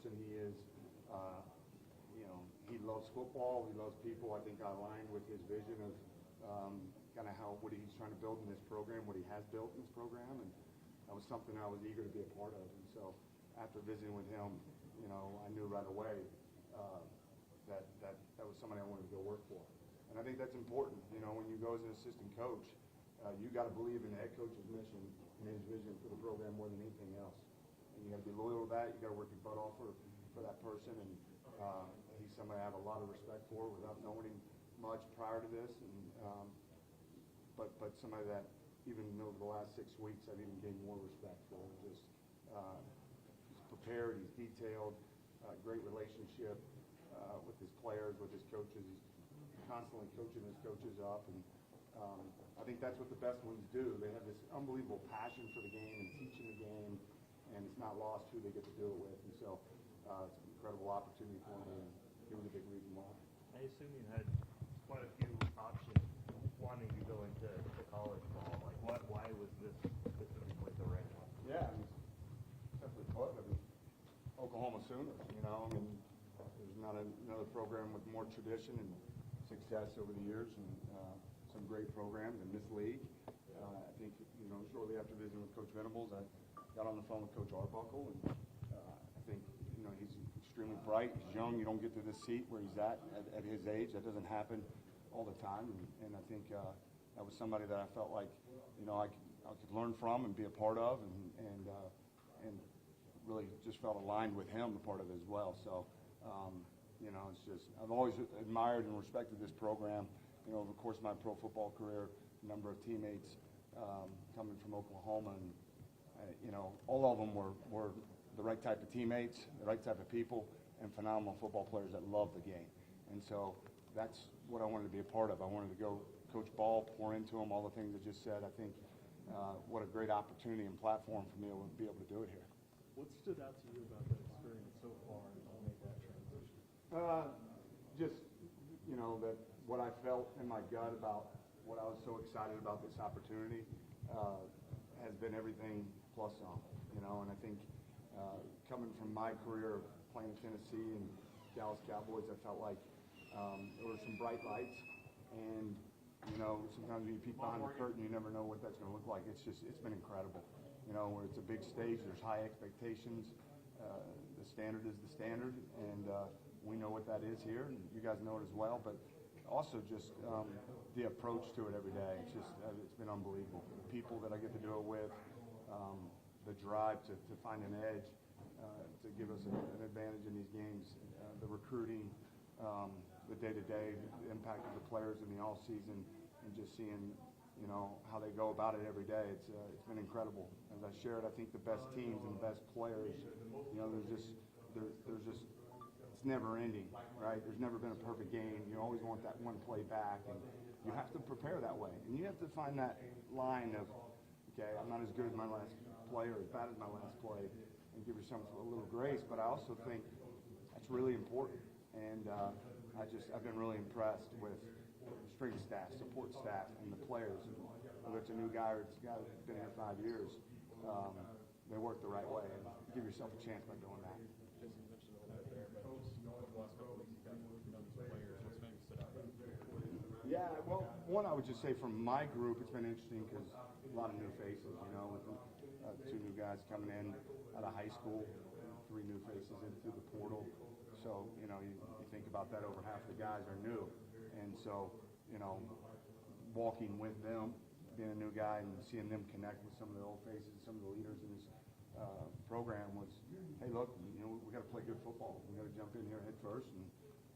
person he is. He loves football. He loves people. I think I aligned with his vision of kind of what he's trying to build in this program, what he has built in this program, and that was something I was eager to be a part of. And so after visiting with him, I knew right away that was somebody I wanted to go work for. And I think that's important. When you go as an assistant coach, you got to believe in the head coach's mission and his vision for the program more than anything else. And you got to be loyal to that. You got to work your butt off for that person. And he's somebody I have a lot of respect for without knowing him much prior to this. And but somebody that even over the last 6 weeks I've even gained more respect for. Just he's prepared. He's detailed. Great relationship with his players, with his coaches. He's constantly coaching his coaches up, and I think that's what the best ones do. They have this unbelievable passion for the game and teaching the game, and it's not lost who they get to do it with. And so it's an incredible opportunity for me, and he was a big reason why. I assume you had quite a few options wanting to go into college ball. Like, why was this specifically the right one? Yeah, simply put, Oklahoma Sooners. There's not another program with more tradition and success over the years, and some great programs in this league. I think, shortly after visiting with Coach Venables, I got on the phone with Coach Arbuckle, and I think, he's extremely bright. He's young. You don't get to this seat where he's at his age. That doesn't happen all the time, and I think that was somebody that I felt like, I could learn from and be a part of, and really just felt aligned with him, a part of it as well. So, it's just, I've always admired and respected this program. Over the course of my pro football career, a number of teammates coming from Oklahoma, and all of them were the right type of teammates, the right type of people, and phenomenal football players that love the game. And so that's what I wanted to be a part of. I wanted to go coach ball, pour into them, all the things I just said. I think what a great opportunity and platform for me to be able to do it here. What stood out to you about that experience so far as you made that transition? Just, that what I felt in my gut about what I was so excited about this opportunity has been everything plus some, and I think coming from my career of playing in Tennessee and Dallas Cowboys, I felt like there were some bright lights, and sometimes when you peek behind the curtain, you never know what that's going to look like. It's been incredible, where it's a big stage, there's high expectations, the standard is the standard, and we know what that is here, and you guys know it as well, but also just the approach to it every day. It's been unbelievable. The people that I get to do it with, the drive to find an edge, to give us an advantage in these games, the recruiting, the day-to-day, the impact of the players in the off-season, and just seeing, how they go about it every day. It's been incredible. As I shared, I think the best teams and the best players, there's just it's never ending, right? There's never been a perfect game. You always want that one play back, and you have to prepare that way. And you have to find that line of, okay, I'm not as good as my last play or as bad as my last play, and give yourself a little grace. But I also think that's really important. And I've been really impressed with the strength staff, support staff, and the players. Whether it's a new guy or it's a guy that's been here 5 years, they work the right way. And give yourself a chance by doing that. Jason mentioned a little bit there, but just the last couple of weeks you got to know these players. What's maybe stood out about you? Yeah, well, one, I would just say from my group, it's been interesting because a lot of new faces, with two new guys coming in out of high school, 3 new faces in through the portal. So, you think about that, over half the guys are new. And so, walking with them, being a new guy and seeing them connect with some of the old faces, some of the leaders in this program was, hey, look, we got to play good football. We got to jump in here head first, and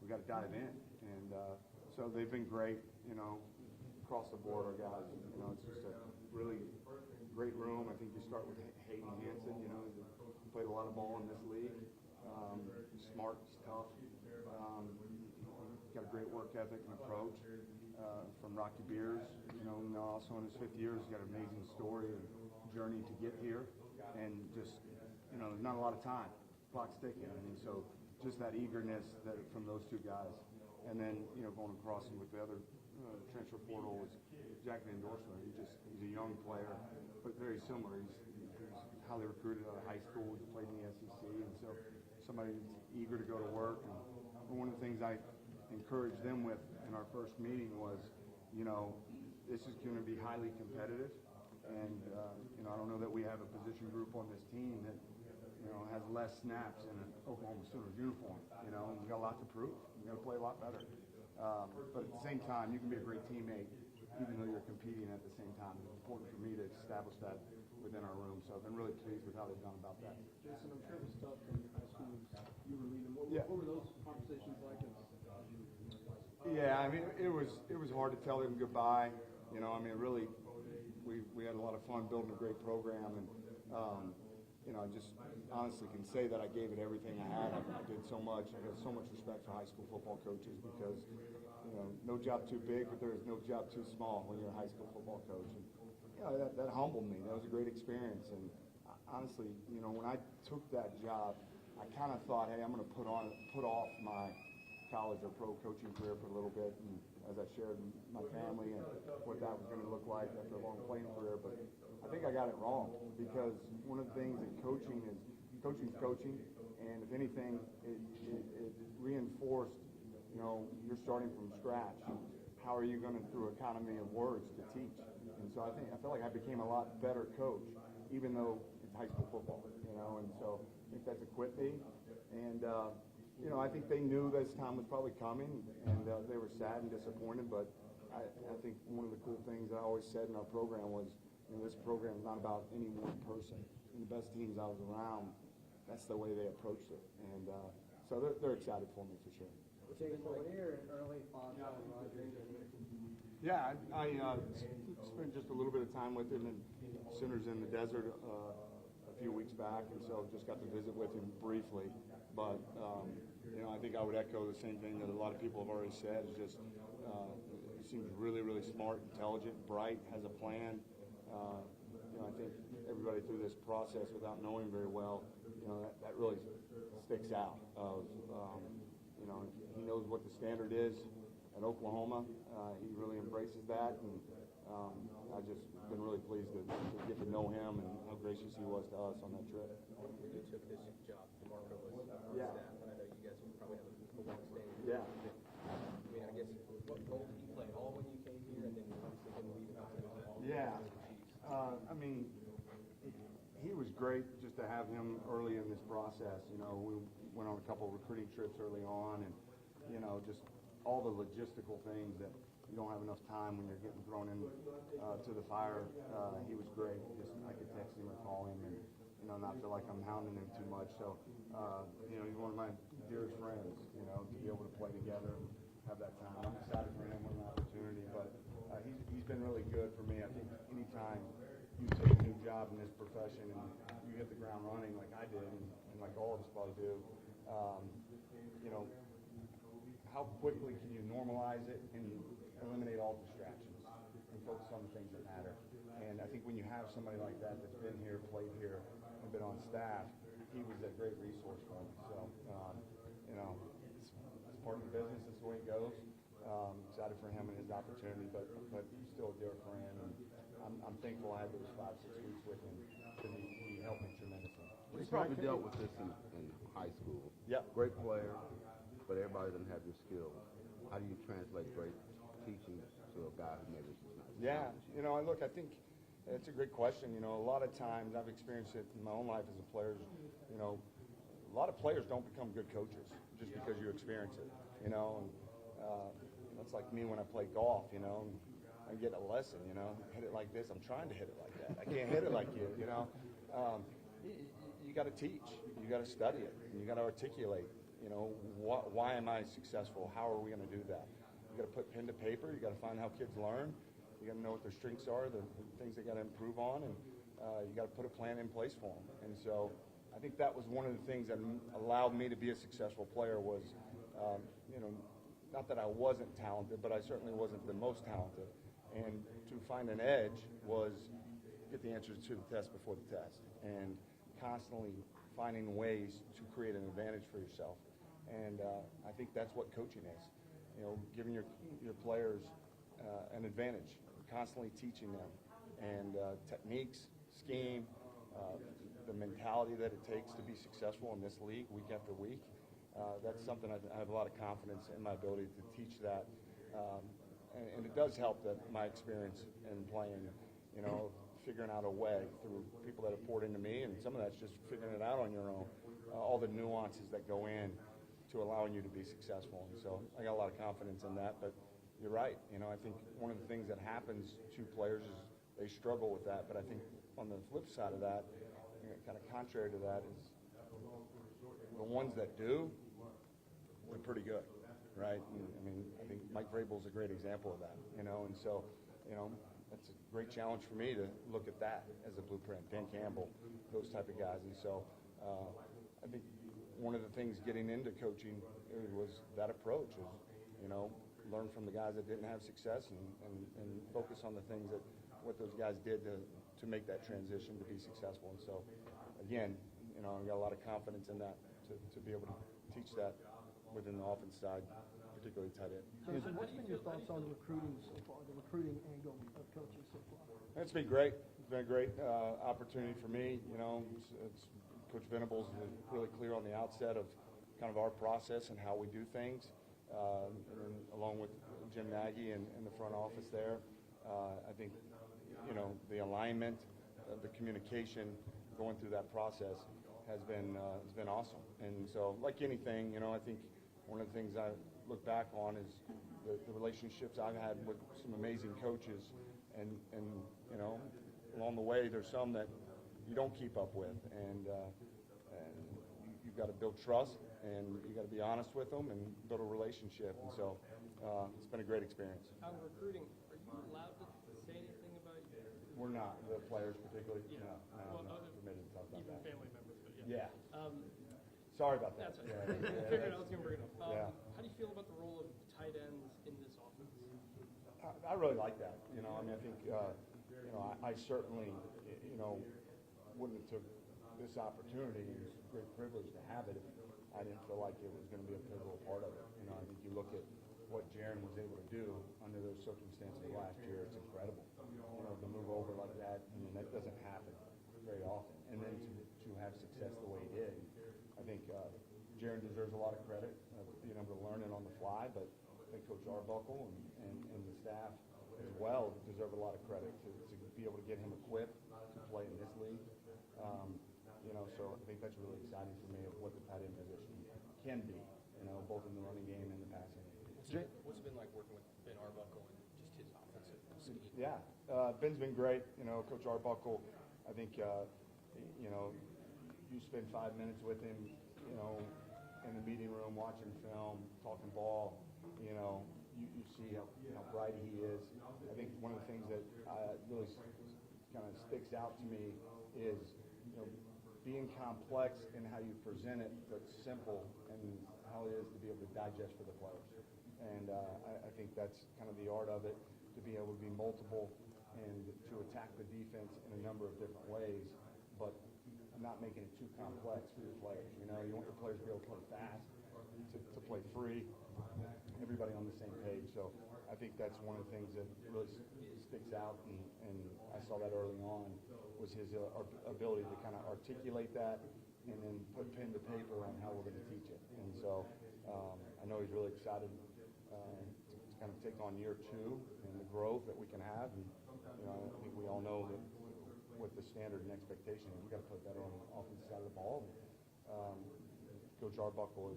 we got to dive in. And so they've been great, across the board, our guys. It's just a really great room. I think you start with Hayden Hansen, he played a lot of ball in this league. He's smart, he's tough. Got a great work ethic and approach. From Rocky Beers, also in his 5th year, he's got an amazing story and journey to get here. And just, there's not a lot of time. Clock's ticking. And so just that eagerness from those two guys. And then, going across with the other transfer portal was Jack Van Dorsler. He's a young player, but very similar. He's highly recruited out of high school. He's played in the SEC. And so somebody that's eager to go to work. And one of the things I encouraged them with in our first meeting was, this is going to be highly competitive. And, I don't know that we have a position group on this team that, has less snaps in an Oklahoma Sooners uniform. We got a lot to prove. We got to play a lot better. But at the same time, you can be a great teammate even though you're competing at the same time. It's important for me to establish that within our room. So I've been really pleased with how they've gone about that. Jason, I'm sure it was tough in high school. You were leading. What were those conversations like? Yeah, I mean, it was hard to tell them goodbye. Really, we had a lot of fun building a great program, and I just honestly can say that I gave it everything I had. I did so much. I got so much respect for high school football coaches because, no job too big, but there is no job too small when you're a high school football coach. And, that humbled me. That was a great experience. And honestly, when I took that job, I kind of thought, hey, I'm going to put off my college or pro coaching career for a little bit, and as I shared my family and what that was going to look like after a long playing career. But I think I got it wrong, because one of the things that coaching's coaching, and if anything, it reinforced, you're starting from scratch. How are you going to, through economy of words, to teach? And so I feel like I became a lot better coach, even though it's high school football, and so I think that's equipped me. And I think they knew this time was probably coming, and they were sad and disappointed. But I think one of the cool things I always said in our program was, this program is not about any one person. And the best teams I was around, that's the way they approached it. And so they're excited for me for sure. Jason, when you're an early thoughts on Roger? Yeah, I spent just a little bit of time with him in Sooners in the Desert a few weeks back, and so just got to visit with him briefly. But I think I would echo the same thing that a lot of people have already said. Is just he seems really, really smart, intelligent, bright, has a plan. I think everybody through this process, without knowing very well, that really sticks out. He knows what the standard is at Oklahoma. He really embraces that, and I've just been really pleased to get to know him and how gracious he was to us on that trip. When you took this job, DeMarco was on Yeah. staff, and I know you guys would probably have a long-standing Yeah. relationship. I guess, what role did you play at all when you came here, and then obviously then leaving out to all the Yeah. Chiefs? He was great just to have him early in this process. We went on a couple of recruiting trips early on, and just all the logistical things that you don't have enough time when you're getting thrown in to the fire. He was great. I could text him or call him, and not feel like I'm hounding him too much. So he's one of my dearest friends. To be able to play together and have that time. I'm excited for him when the opportunity, but he's been really good for me. I think anytime you take a new job in this profession and you hit the ground running like I did, and like all of us probably do, how quickly can you normalize it and eliminate all distractions and focus on the things that matter? And I think when you have somebody like that that's been here, played here, and been on staff, he was a great resource for me. So, it's part of the business. It's the way it goes. Excited for him and his opportunity, but he's still a dear friend, and I'm thankful I had those 5-6 weeks with him because he helped me tremendously. You probably dealt with this in high school. Yeah. Great player, but everybody doesn't have your skills. How do you translate great teaching to a guy who maybe is not? Yeah, I think it's a great question. A lot of times I've experienced it in my own life as a player. A lot of players don't become good coaches just because you experience it. And it's like me when I play golf. I get a lesson. Hit it like this. I'm trying to hit it like that. I can't hit it like you. You got to teach. You got to study it. And you got to articulate. Why am I successful? How are we going to do that? You got to put pen to paper. You got to find how kids learn. You got to know what their strengths are, the things they got to improve on, and you got to put a plan in place for them. And so I think that was one of the things that allowed me to be a successful player was, not that I wasn't talented, but I certainly wasn't the most talented. And to find an edge was get the answers to the test before the test, and constantly finding ways to create an advantage for yourself. And I think that's what coaching is. Giving your players an advantage, constantly teaching them, and techniques, scheme, the mentality that it takes to be successful in this league week after week, that's something I have a lot of confidence in my ability to teach that. And it does help that my experience in playing, figuring out a way through people that have poured into me, and some of that's just figuring it out on your own, all the nuances that go in to allowing you to be successful. And so I got a lot of confidence in that, but you're right. I think one of the things that happens to players is they struggle with that, but I think on the flip side of that, kind of contrary to that, is the ones that do, they're pretty good, right? And, I think Mike Vrabel's a great example of that, and so, that's a great challenge for me to look at that as a blueprint. Dan Campbell, those type of guys, and so I think one of the things getting into coaching was that approach, is, learn from the guys that didn't have success and focus on the things that what those guys did to make that transition to be successful. And so, again, I got a lot of confidence in that to be able to teach that within the offense side, particularly tight end. So what's been your thoughts on the recruiting so far, the recruiting angle of coaching so far? It's been great. It's been a great opportunity for me. It's Coach Venables was really clear on the outset of kind of our process and how we do things, and along with Jim Nagy and the front office there. I think, the alignment, the communication going through that process has been awesome. And so, like anything, I think one of the things I look back on is the relationships I've had with some amazing coaches, and along the way there's some that you don't keep up with, and you've got to build trust, and you got to be honest with them and build a relationship. And so it's been a great experience. On recruiting, are you allowed to say anything about We're not, the players particularly. Yeah. No, I'm not permitted to talk about Even that. family members, but yeah. Yeah. Sorry about that. That's okay. I figured I was going to bring it up. Yeah. How do you feel about the role of tight ends in this offense? I really like that. I think, I certainly, wouldn't have took this opportunity. It's a great privilege to have it if I didn't feel like it was going to be a pivotal part of it. I think you look at what Jaron was able to do under those circumstances last year, it's incredible. To move over like that, that doesn't happen very often. And then to have success the way he did. I think Jaron deserves a lot of credit, being able to learn it on the fly, but I think Coach Arbuckle and the staff as well deserve a lot of credit to be able to get him equipped to play in this league. So I think that's really exciting for me of what the tight end position can be, both in the running game and the passing game. what's it been like working with Ben Arbuckle and just his offensive scheme? Yeah, Ben's been great. Coach Arbuckle, I think, you spend 5 minutes with him, in the meeting room watching film, talking ball, you see how bright he is. I think one of the things that really kind of sticks out to me is, being complex in how you present it, but simple and how it is to be able to digest for the players. And I think that's kind of the art of it, to be able to be multiple and to attack the defense in a number of different ways, but not making it too complex for your players. You want your players to be able to play fast, to play free, everybody on the same page. So I think that's one of the things that really sticks out, and I saw that early on, was his ability to kind of articulate that and then put pen to paper on how we're going to teach it. And so I know he's really excited to kind of take on year 2 and the growth that we can have. And I think we all know that what the standard and expectation is, we've got to play better on the offensive side of the ball. Coach Arbuckle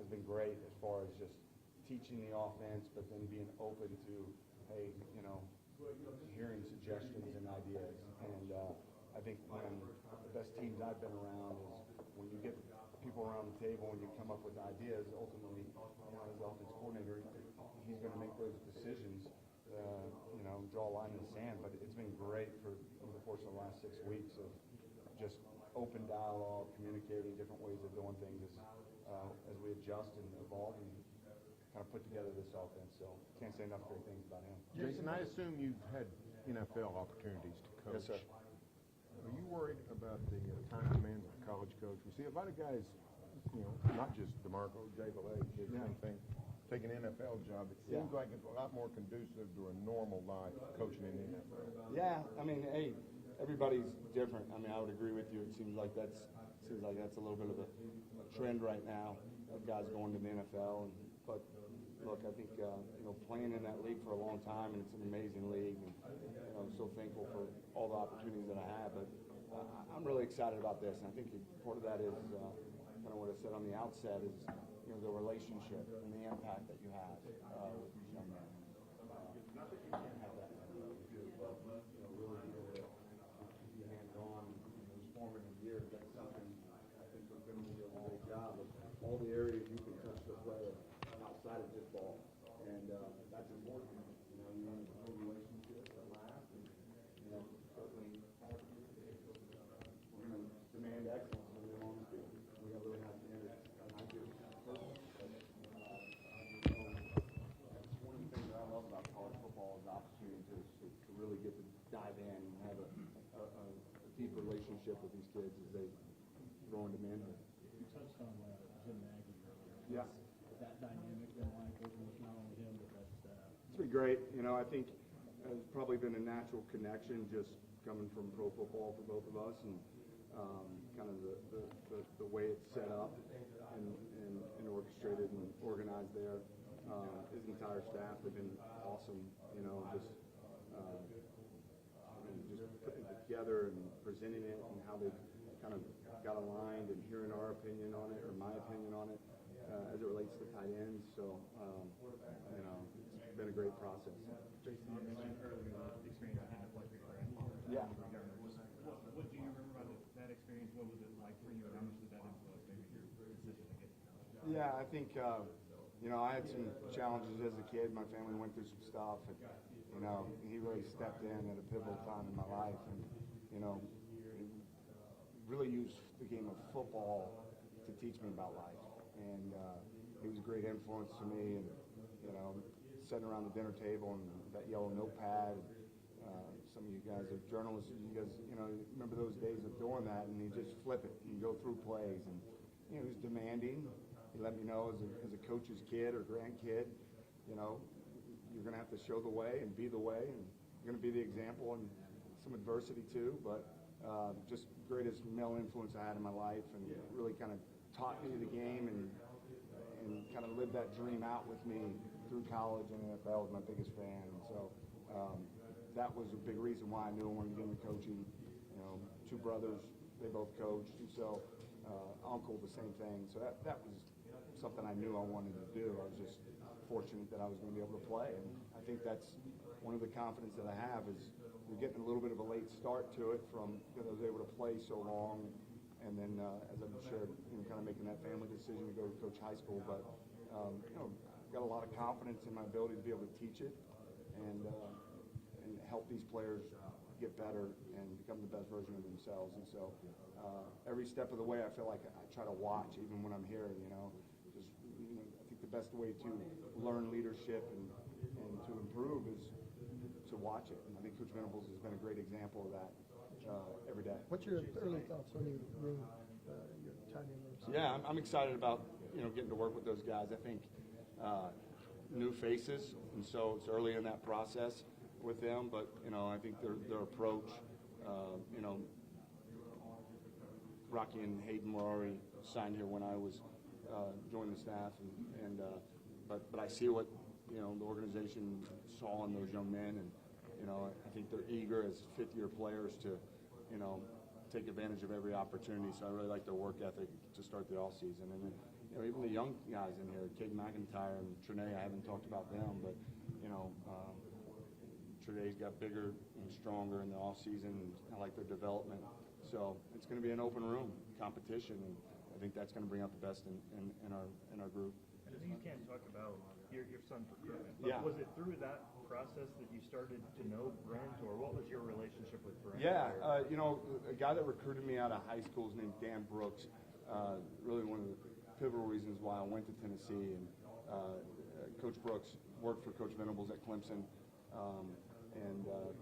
has been great as far as just teaching the offense, but then being open to, hey, hearing suggestions and ideas. And I think one of the best teams I've been around is when you get people around the table and you come up with ideas, ultimately, as offense coordinator, he's going to make those decisions, draw a line in the sand. But it's been great over the course of the last 6 weeks of just open dialogue, communicating different ways of doing things as we adjust and evolve and kind of put together this offense. So can't say enough great things about him. Jason, I assume you've had NFL opportunities to coach. Yes, sir. Are you worried about the time demands of a college coach? We see a lot of guys, not just DeMarco, Jay Valet, did the same thing, take an NFL job. It seems like it's a lot more conducive to a normal life coaching in the NFL. Yeah, hey, everybody's different. I mean, I would agree with you. It seems like that's a little bit of a trend right now of guys going to the NFL. But look, I think playing in that league for a long time, and it's an amazing league. And I'm so thankful for all the opportunities that I have. But I'm really excited about this, and I think part of that is kind of what I said on the outset is the relationship and the impact that you have with these young men. Not that you can't have that too, but really be hands-on in those formative years. That's something I think we're going to do a great job of all the areas you can touch the player outside of just ball, and that's important. You want to build relationships that last, and certainly we're going to demand excellence when we're on the field. We got really high standards, and I do. That's one of the things that I love about college football is the opportunity to really get to dive in and have a deep relationship with these kids as they grow into manhood. You touched on Jim Nagy earlier. Yeah. That dynamic been like working with not only him, but that staff? It's been great. I think there's probably been a natural connection just coming from pro football for both of us, and kind of the way it's set up and orchestrated and organized there. His entire staff have been awesome. Just putting it together and presenting it and how they kind of got aligned and hearing our opinion on it or my opinion on it as it relates to tight ends. So, it's been a great process. Jason, you mentioned earlier the experience you had to play for your grandfather. Yeah. What do you remember about that experience? What was it like for you, and how much did that influence maybe your decision to get to college? Yeah, I think, I had some challenges as a kid. My family went through some stuff, and, he really stepped in at a pivotal time in my life, and, he really used the game of football to teach me about life. And he was a great influence to me, and, sitting around the dinner table and that yellow notepad. Some of you guys are journalists. You guys, remember those days of doing that, and you just flip it and go through plays. And he was demanding. He let me know as a coach's kid or grandkid, you're going to have to show the way and be the way, and you're going to be the example and some adversity too. But just greatest male influence I had in my life, and really kind of taught me the game and kind of lived that dream out with me through college, and NFL was my biggest fan. And so that was a big reason why I knew I wanted to get into coaching. Two brothers, they both coached, and so uncle, the same thing. So that was something I knew I wanted to do. I was just fortunate that I was going to be able to play, and I think that's one of the confidence that I have is we're getting a little bit of a late start to it from because I was able to play so long, and then as I've shared, kind of making that family decision to go to coach high school. But got a lot of confidence in my ability to be able to teach it and help these players get better and become the best version of themselves. And so every step of the way, I feel like I try to watch, even when I'm here. I think the best way to learn leadership and to improve is to watch it. And I think Coach Venables has been a great example of that every day. What's your early thoughts on your room, your tight end room? Yeah, I'm excited about getting to work with those guys. I think new faces, and so it's early in that process with them. But I think their approach. Rocky and Hayden were already signed here when I was joined the staff, but I see what the organization saw in those young men, and I think they're eager as fifth-year players to take advantage of every opportunity. So I really like their work ethic to start the off season, and then even the young guys in here, Kate McIntyre and Trinae. I haven't talked about them, but Trinae's got bigger and stronger in the off season, and I like their development. So it's going to be an open room competition, and I think that's going to bring out the best in our group. And you can't talk about your son's recruitment, but Yeah. was it through that process that you started to know Brent, or what was your relationship with Brent? Yeah, a guy that recruited me out of high school is named Dan Brooks. Really one of the pivotal reasons why I went to Tennessee, and Coach Brooks worked for Coach Venables at Clemson,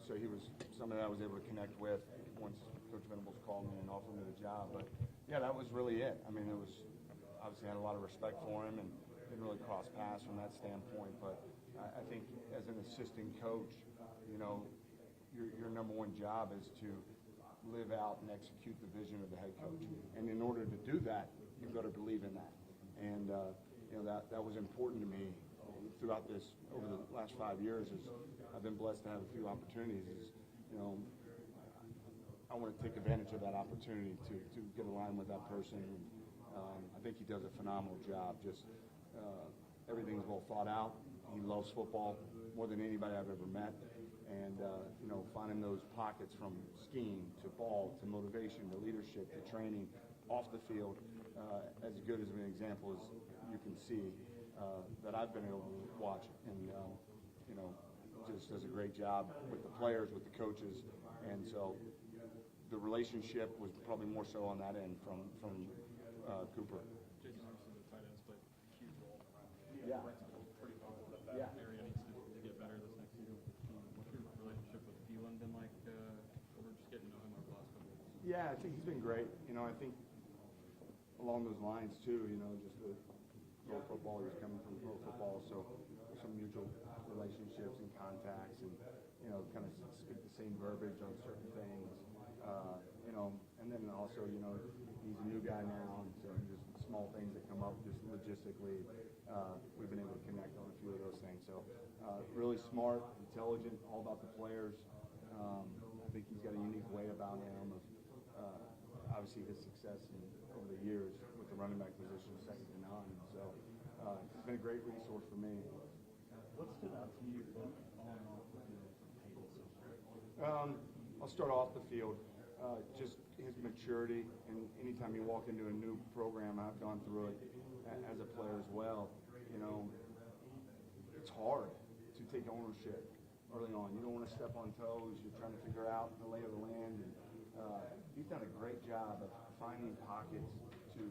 so he was somebody I was able to connect with once Coach Venables called me and offered me the job. But yeah, that was really it. I mean, it was obviously had a lot of respect for him and didn't really cross paths from that standpoint. But I think as an assistant coach, your number one job is to live out and execute the vision of the head coach. And in order to do that, you've got to believe in that. And that was important to me throughout this over the last 5 years. Is I've been blessed to have a few opportunities. I want to take advantage of that opportunity to get aligned with that person. I think he does a phenomenal job. Just everything's well thought out. He loves football more than anybody I've ever met. And finding those pockets from scheme to ball to motivation to leadership to training off the field, as good as an example as you can see that I've been able to watch. And just does a great job with the players, with the coaches, and so the relationship was probably more so on that end from Cooper. Jason, obviously the tight ends played a huge role. Yeah. Pretty confident that area needs to get better this next season with the team. What's your relationship with Thielen been like over just getting to know him over the last couple of years? Yeah, I think he's been great. I think along those lines too, just the pro football, he's coming from pro football, so some mutual relationships and contacts and, kind of speak the same verbiage on certain things. And then also, he's a new guy now, and so just small things that come up just logistically, we've been able to connect on a few of those things. So really smart, intelligent, all about the players. I think he's got a unique way about him of obviously his success over the years with the running back position, second to none. So he's been a great resource for me. What stood out to you on and off the field from Peyton so far? I'll start off the field. Just his maturity, and anytime you walk into a new program, I've gone through it as a player as well. It's hard to take ownership early on. You don't want to step on toes. You're trying to figure out the lay of the land. And he's done a great job of finding pockets to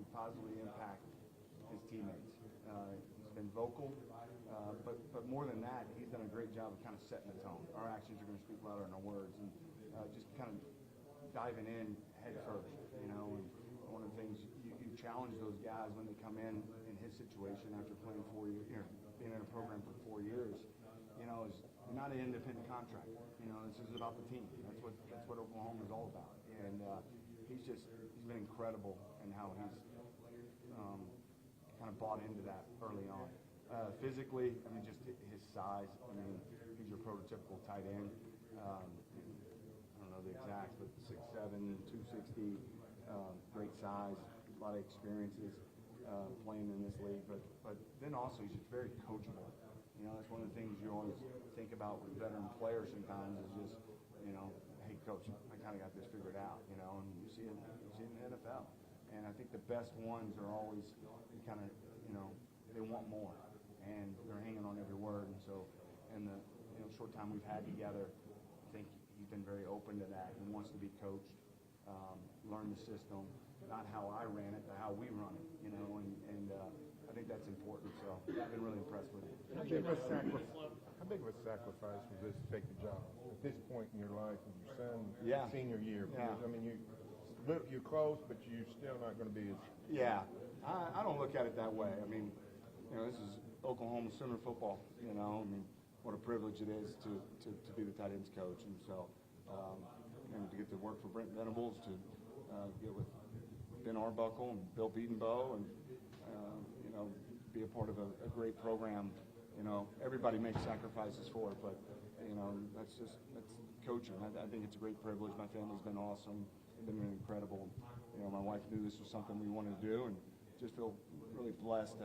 positively impact his teammates. He's been vocal, but more than that, he's done a great job of kind of setting the tone. Our actions are going to speak louder than our words, and just kind of diving in head first, and one of the things you challenge those guys when they come in his situation after playing 4 years, being in a program for 4 years, is you're not an independent contractor. This is about the team. That's what Oklahoma is all about. And he's been incredible in how he's kind of bought into that early on. Physically, just his size. He's your prototypical tight end. I don't know the exacts, but 6'7", 260, great size, a lot of experiences playing in this league. But then also he's just very coachable. That's one of the things you always think about with veteran players sometimes is just, hey coach, I kind of got this figured out, and you see it in the NFL. And I think the best ones are always kind of, they want more, and they're hanging on every word. And so in the short time we've had together, I think he's been very open to that and wants to be coached, learn the system, not how I ran it, but how we run it, and I think that's important. So I've been really impressed with it. How big of a sacrifice was this to take the job at this point in your life with your son, senior year? Yeah. Because, you're close, but you're still not going to be as. Yeah, I don't look at it that way. This is Oklahoma Sooner football. What a privilege it is to be the tight ends coach, and so and to get to work for Brent Venables, to get with Ben Arbuckle and Bill Beatonbow, and be a part of a great program. Everybody makes sacrifices for it, but that's coaching. I think it's a great privilege. My family's been awesome. They've been incredible. My wife knew this was something we wanted to do, and just feel really blessed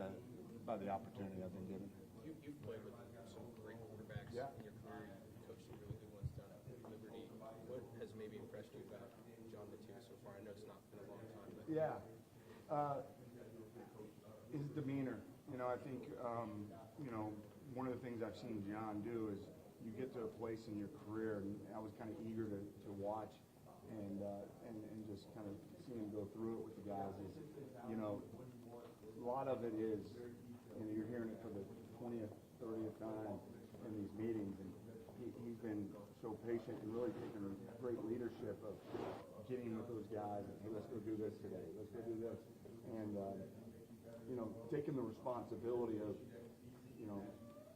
by the opportunity I've been given. You've played with some great quarterbacks in your career. You coached some really good ones down at Liberty. What has maybe impressed you about John Mateo so far? I know it's not been a long time, but his demeanor. I think one of the things I've seen John do is you get to a place in your career, and I was kind of eager to watch and just kind of see him go through it with the guys. Is a lot of it is you're hearing it for the 20th, 30th time in these meetings, and he's been so patient and really taking a great leadership of getting with those guys and, hey, let's go do this today, let's go do this, and taking the responsibility of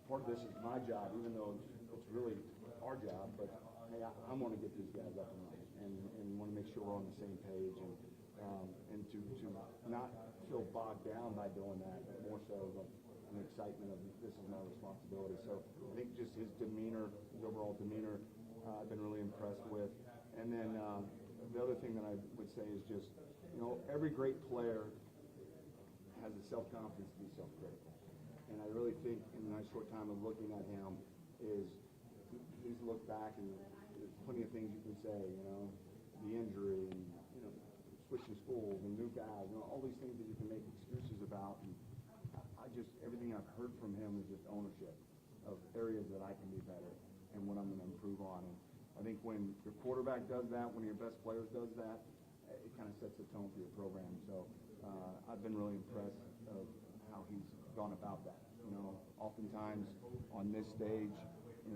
part of this is my job, even though it's really our job, but hey, I want to get these guys up and running, and want to make sure we're on the same page, and to not feel bogged down by doing that, but more so of an excitement of this is my responsibility. So I think just his demeanor, his overall demeanor, I've been really impressed with. And then the other thing that I would say is just, every great player has the self-confidence to be self-critical. And I really think in my short time of looking at him is he's looked back and there's plenty of things you can say, the injury and, switching schools and new guys, all these things that you can make excuses about. And everything I've heard from him is just ownership of areas that I can be better and what I'm going to improve on. And I think when your quarterback does that, when your best players does that, it kind of sets the tone for your program. So I've been really impressed of how he's gone about that. Oftentimes on this stage, and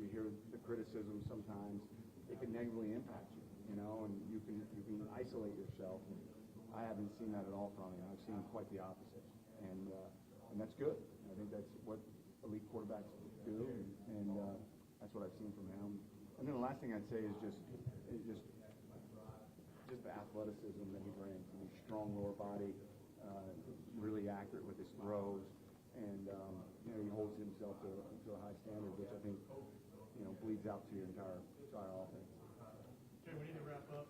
you hear the criticism sometimes, it can negatively impact you, and you can isolate yourself. And I haven't seen that at all from him. I've seen quite the opposite, and that's good. I think that's what elite quarterbacks do, and that's what I've seen from him. And then the last thing I'd say is just the athleticism that he brings. He's strong lower body, really accurate with his throws, and he holds himself to a high standard, which I think bleeds out to your entire offense. Okay, we need to wrap up.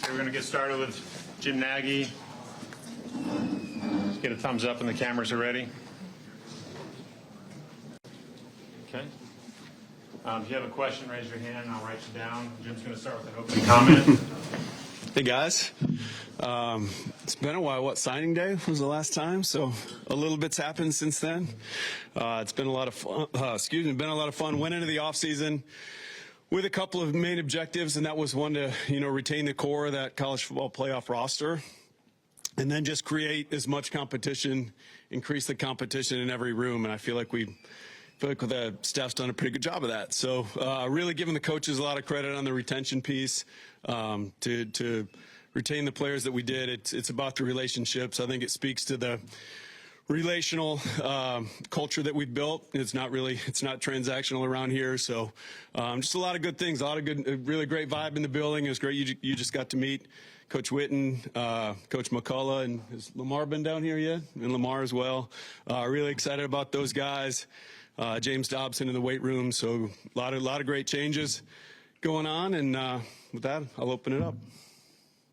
We're going to get started with Jim Nagy. Just get a thumbs up and the cameras are ready. Okay. If you have a question, raise your hand and I'll write you down. Jim's going to start with an opening comment. Hey guys, it's been a while. Signing day was the last time, so a little bit's happened since then. It's been a lot of fun. Been a lot of fun. Went into the off season with a couple of main objectives, and that was one to retain the core of that college football playoff roster, and then just create as much competition, increase the competition in every room. And I feel like the staff's done a pretty good job of that. So really giving the coaches a lot of credit on the retention piece, to retain the players that we did. It's about the relationships. I think it speaks to the relational culture that we've built. It's not transactional around here. So just a lot of good things, a lot of good, really great vibe in the building. It was great. You just got to meet Coach Witten, Coach McCullough, and has Lamar been down here yet? And Lamar as well. Really excited about those guys. James Dobson in the weight room. So a lot of great changes going on. And with that, I'll open it up.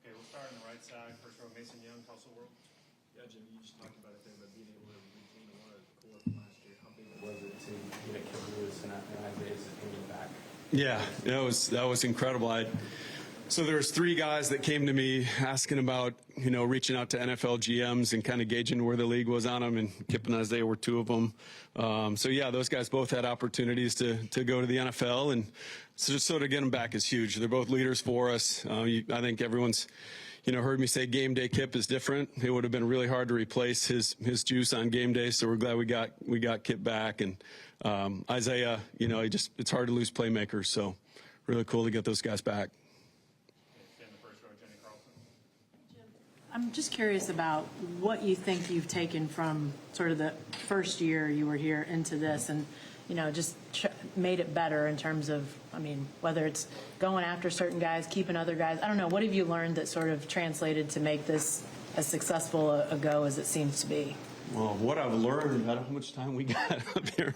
Okay, we'll start on the right side. First row, Mason Young, Tulsa World. Yeah, Jim, you just talked about it there, but being able to retain a lot of the core from last year, how big was it to get Kid Lewis and Isaiah coming back? Yeah, that was incredible. So there was 3 guys that came to me asking about, reaching out to NFL GMs and kind of gauging where the league was on them, and Kip and Isaiah were 2 of them. So yeah, those guys both had opportunities to go to the NFL, and so to get them back is huge. They're both leaders for us. I think everyone's, heard me say game day Kip is different. It would have been really hard to replace his juice on game day. So we're glad we got Kip back, and Isaiah, it's hard to lose playmakers. So really cool to get those guys back. I'm just curious about what you think you've taken from sort of the first year you were here into this, and just made it better in terms of, whether it's going after certain guys, keeping other guys. I don't know. What have you learned that sort of translated to make this as successful a go as it seems to be? Well, what I've learned, I don't know how much time we got up here.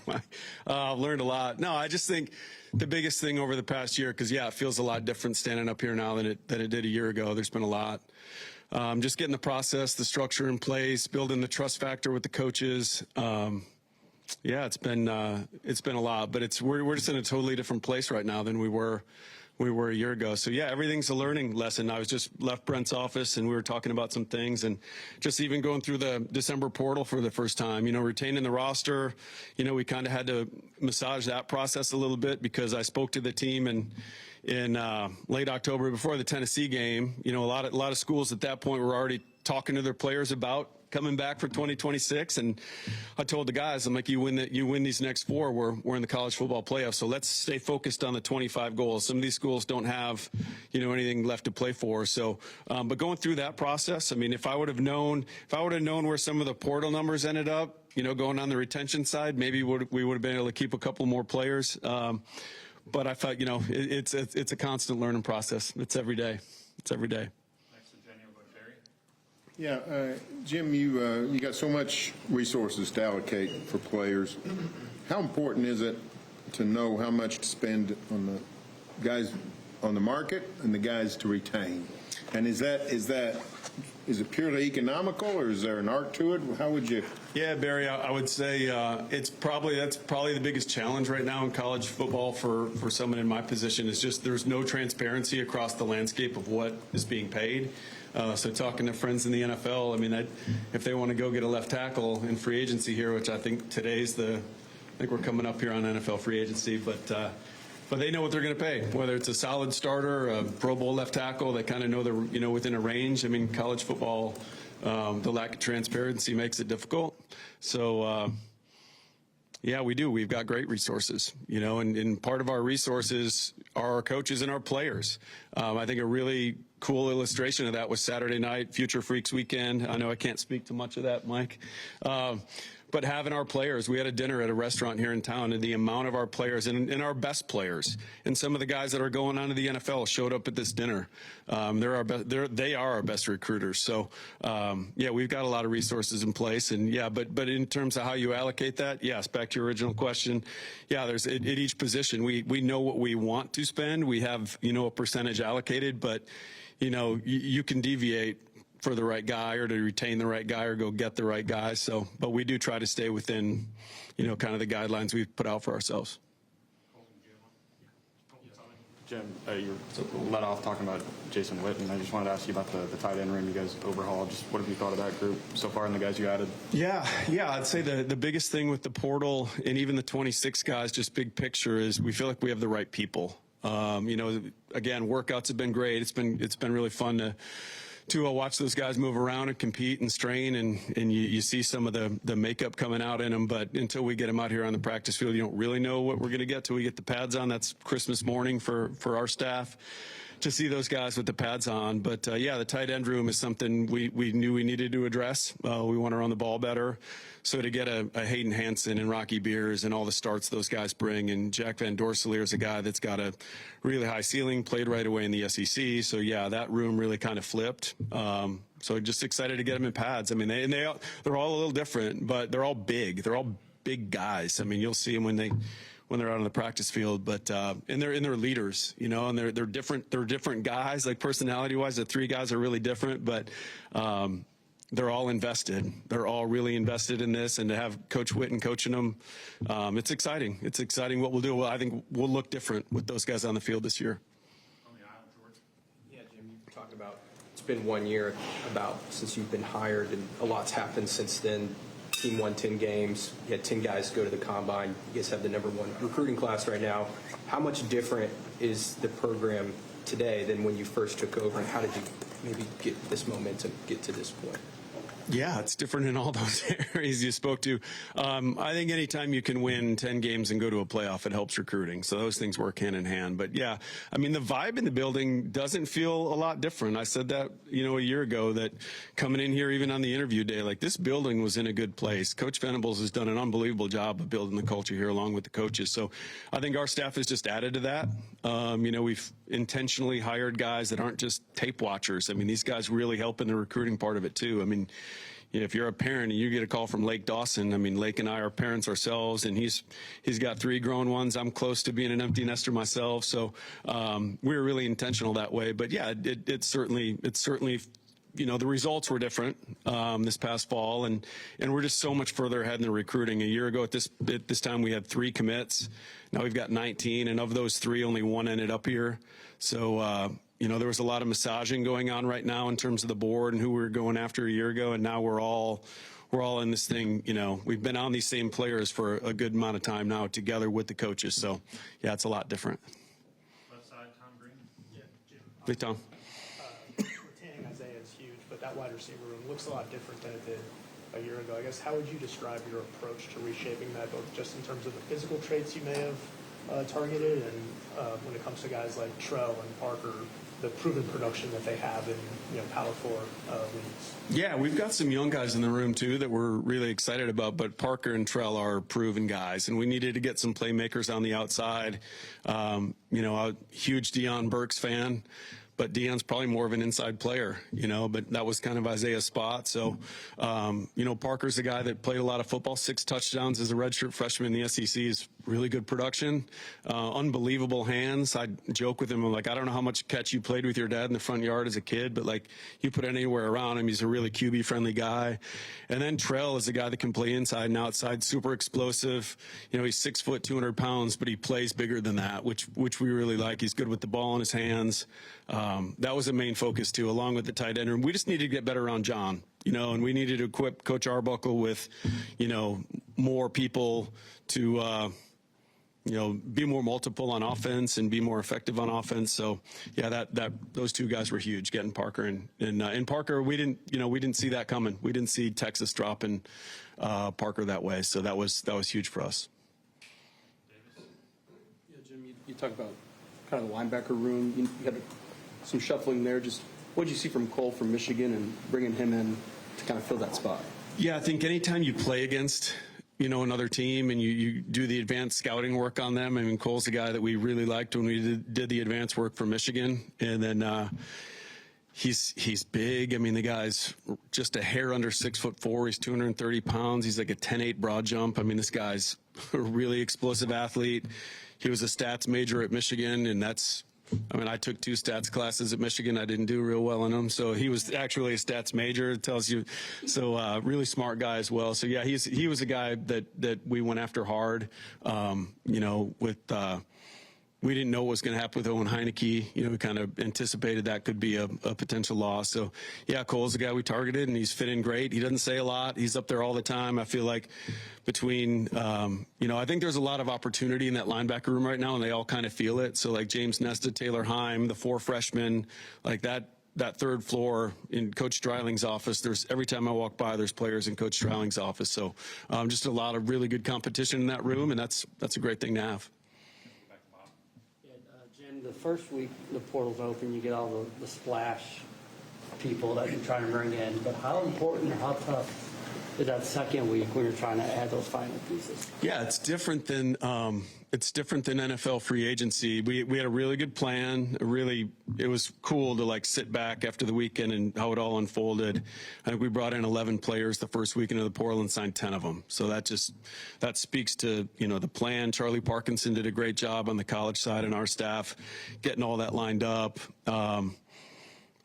I've learned a lot. No, I just think the biggest thing over the past year, because, yeah, it feels a lot different standing up here now than it did a year ago. There's been a lot. Just getting the process, the structure in place, building the trust factor with the coaches. Yeah, it's been a lot, but we're just in a totally different place right now than we were a year ago. So yeah, everything's a learning lesson. I was just left Brent's office and we were talking about some things, and just even going through the December portal for the first time, retaining the roster, we kind of had to massage that process a little bit, because I spoke to the team in late October before the Tennessee game. A lot of schools at that point were already talking to their players about coming back for 2026, and I told the guys, I'm like, you win these next 4, we're in the college football playoffs, so let's stay focused on the 25 goals. Some of these schools don't have anything left to play for. So but going through that process, I mean, if I would have known where some of the portal numbers ended up, going on the retention side, maybe we would have been able to keep a couple more players. But I thought, it's a constant learning process. It's every day. Yeah, Jim, you got so much resources to allocate for players. How important is it to know how much to spend on the guys on the market and the guys to retain? And is it purely economical, or is there an art to it? How would you? Yeah, Barry, I would say that's probably the biggest challenge right now in college football for someone in my position, is just there's no transparency across the landscape of what is being paid. So talking to friends in the NFL, I mean, if they want to go get a left tackle in free agency here, which I think I think we're coming up here on NFL free agency, but they know what they're going to pay, whether it's a solid starter, a Pro Bowl left tackle. They kind of know they're within a range. I mean, college football, the lack of transparency makes it difficult. So yeah, we do. We've got great resources, and part of our resources are our coaches and our players. I think a really cool illustration of that was Saturday night, Future Freaks weekend. I know I can't speak to much of that, Mike. But having our players, we had a dinner at a restaurant here in town, and the amount of our players and our best players and some of the guys that are going on to the NFL showed up at this dinner. They are our best recruiters. So yeah, we've got a lot of resources in place, and yeah, but in terms of how you allocate that, yes, back to your original question, yeah, there's at each position we know what we want to spend. We have a percentage allocated, but you can deviate for the right guy, or to retain the right guy, or go get the right guy. So, but we do try to stay within, kind of the guidelines we've put out for ourselves. Jim, you led off talking about Jason Witt, and I just wanted to ask you about the tight end room you guys overhauled. Just what have you thought of that group so far and the guys you added? Yeah, I'd say the biggest thing with the portal and even the 26 guys, just big picture, is we feel like we have the right people. Again, workouts have been great. It's been really fun to watch those guys move around and compete and strain, and you see some of the makeup coming out in them. But until we get them out here on the practice field, you don't really know what we're going to get till we get the pads on. That's Christmas morning for our staff to see those guys with the pads on. But yeah, the tight end room is something we knew we needed to address. We want to run the ball better. So to get a Hayden Hansen and Rocky Beers and all the starts those guys bring, and Jack Van Dorseleer is a guy that's got a really high ceiling, played right away in the SEC. So yeah, that room really kind of flipped. So just excited to get them in pads. I mean, they're all a little different, but they're all big. They're all big guys. I mean, you'll see them when they're out on the practice field, but and they're leaders, and they're different. They're different guys, like personality-wise. The 3 guys are really different, but they're all invested. They're all really invested in this, and to have Coach Witten coaching them, it's exciting. It's exciting what we'll do. Well, I think we'll look different with those guys on the field this year. Yeah, Jim, you talked about it's been 1 year since you've been hired, and a lot's happened since then. Team won 10 games. You had 10 guys go to the combine. You guys have the #1 recruiting class right now. How much different is the program today than when you first took over, and how did you maybe get this momentum, get to this point? Yeah, it's different in all those areas you spoke to. I think anytime you can win 10 games and go to a playoff, it helps recruiting. So those things work hand in hand. But yeah, I mean, the vibe in the building doesn't feel a lot different. I said that, a year ago, that coming in here, even on the interview day, like, this building was in a good place. Coach Venables has done an unbelievable job of building the culture here along with the coaches. So I think our staff has just added to that. We've intentionally hired guys that aren't just tape watchers. I mean, these guys really help in the recruiting part of it too. I mean, if you're a parent and you get a call from Lake Dawson, I mean, Lake and I are parents ourselves, and he's got 3 grown ones. I'm close to being an empty nester myself, so we were really intentional that way. But yeah, it's certainly the results were different this past fall, and we're just so much further ahead in the recruiting. A year ago at this time, we had 3 commits. Now we've got 19, and of those 3, only 1 ended up here. So there was a lot of massaging going on right now in terms of the board and who we were going after a year ago, and now we're all in this thing. We've been on these same players for a good amount of time now, together with the coaches. So yeah, it's a lot different. Left side, Tom Green. Yeah, Jim. Hey, Tom. Retaining Isaiah is huge, but that wide receiver room looks a lot different than it did a year ago. I guess, how would you describe your approach to reshaping that, both just in terms of the physical traits you may have targeted, and when it comes to guys like Trell and Parker, the proven production that they have in Power 4 leagues? Yeah, we've got some young guys in the room too that we're really excited about, but Parker and Trell are proven guys, and we needed to get some playmakers on the outside. A huge Deion Burks fan, but Deion's probably more of an inside player, but that was kind of Isaiah's spot. So, Parker's a guy that played a lot of football, 6 touchdowns as a redshirt freshman in the SEC, is really good production, unbelievable hands. I joke with him, I'm like, I don't know how much catch you played with your dad in the front yard as a kid, but like, you put it anywhere around him, he's a really QB-friendly guy. And then Trell is a guy that can play inside and outside, super explosive. He's 6 foot, 200 pounds, but he plays bigger than that, which we really like. He's good with the ball in his hands. That was a main focus too, along with the tight end room. We just needed to get better around John, and we needed to equip Coach Arbuckle with, more people to, be more multiple on offense and be more effective on offense. So yeah, those 2 guys were huge, getting Parker and Parker. We didn't see that coming. We didn't see Texas dropping Parker that way. So that was huge for us. Yeah, Jim, you talk about kind of the linebacker room. You had some shuffling there. Just what did you see from Cole from Michigan and bringing him in to kind of fill that spot? Yeah, I think anytime you play against another team and you do the advanced scouting work on them. I mean, Cole's a guy that we really liked when we did the advanced work for Michigan. And then he's big. I mean, the guy's just a hair under 6'4". He's 230 pounds. He's like a 10.8 broad jump. I mean, this guy's a really explosive athlete. He was a stats major at Michigan, and I took 2 stats classes at Michigan. I didn't do real well in them. So he was actually a stats major. It tells you. So really smart guy as well. So yeah, he was a guy that we went after hard. We didn't know what was going to happen with Owen Heineke. We kind of anticipated that could be a potential loss. So yeah, Cole's the guy we targeted, and he's fit in great. He doesn't say a lot. He's up there all the time. I feel like between, I think there's a lot of opportunity in that linebacker room right now, and they all kind of feel it. So like James Nesta, Taylor Heim, the 4 freshmen, like that 3rd floor in Coach Streiling's office, every time I walk by, there's players in Coach Streiling's office. So just a lot of really good competition in that room, and that's a great thing to have. Jim, the first week the portal's open, you get all the splash people that you're trying to bring in, but how important or how tough is that second week when you're trying to add those final pieces? Yeah, it's different than NFL free agency. We had a really good plan. It was cool to sit back after the weekend and how it all unfolded. I think we brought in 11 players the first weekend of the portal and signed 10 of them. So that speaks to the plan. Charlie Parkinson did a great job on the college side and our staff getting all that lined up.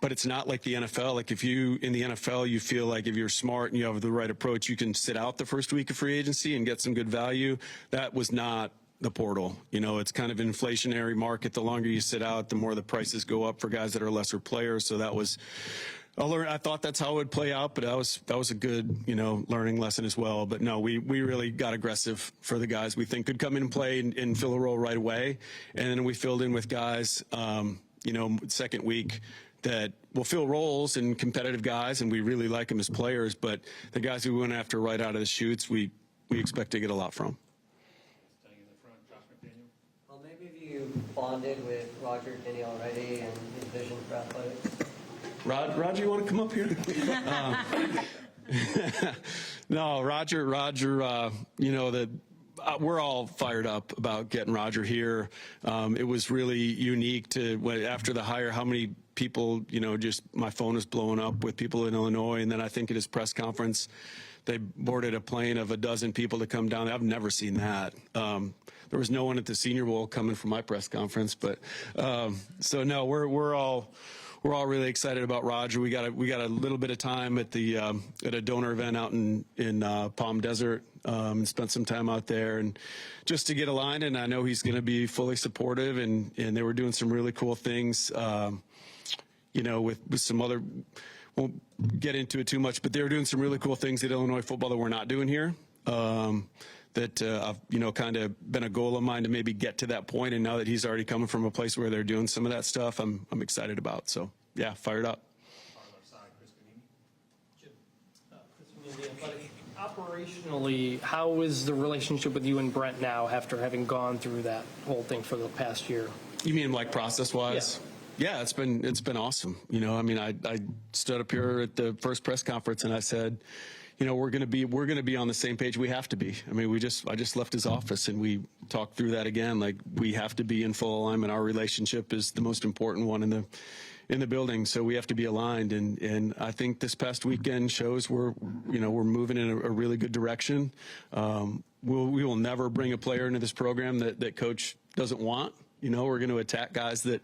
But it's not like the NFL. Like in the NFL, you feel like if you're smart and you have the right approach, you can sit out the first week of free agency and get some good value. That was not the portal. It's kind of an inflationary market. The longer you sit out, the more the prices go up for guys that are lesser players. So I thought that's how it would play out, but that was a good, learning lesson as well. But no, we really got aggressive for the guys we think could come in and play and fill a role right away. And then we filled in with guys, second week, that will fill roles and competitive guys, and we really like them as players. But the guys we went after right out of the chutes, we expect to get a lot from. Staying in the front, Josh McDaniel. Well, maybe if you bonded with Roger Kinney already and his vision for athletics. Roger, you want to come up here? No, Roger. We're all fired up about getting Roger here. It was really unique after the hire, how many people, just my phone was blowing up with people in Illinois. And then I think at his press conference, they boarded a plane of 12 people to come down. I've never seen that. There was no one at the Senior Bowl coming from my press conference, but so no, we're all really excited about Roger. We got a little bit of time at a donor event out in Palm Desert, and spent some time out there and just to get aligned. And I know he's going to be fully supportive. And they were doing some really cool things, with some other. Won't get into it too much, but they were doing some really cool things at Illinois football that we're not doing here. That I've kind of been a goal of mine to maybe get to that point. And now that he's already coming from a place where they're doing some of that stuff, I'm excited about. So yeah, fired up. Operationally, how is the relationship with you and Brent now after having gone through that whole thing for the past year? You mean like process-wise? Yeah, it's been awesome. I stood up here at the first press conference and I said, we're going to be on the same page. We have to be. I just left his office and we talked through that again. Like, we have to be in full alignment. Our relationship is the most important one in the building, so we have to be aligned. And I think this past weekend shows we're moving in a really good direction. We will never bring a player into this program that Coach doesn't want. We're going to attack guys that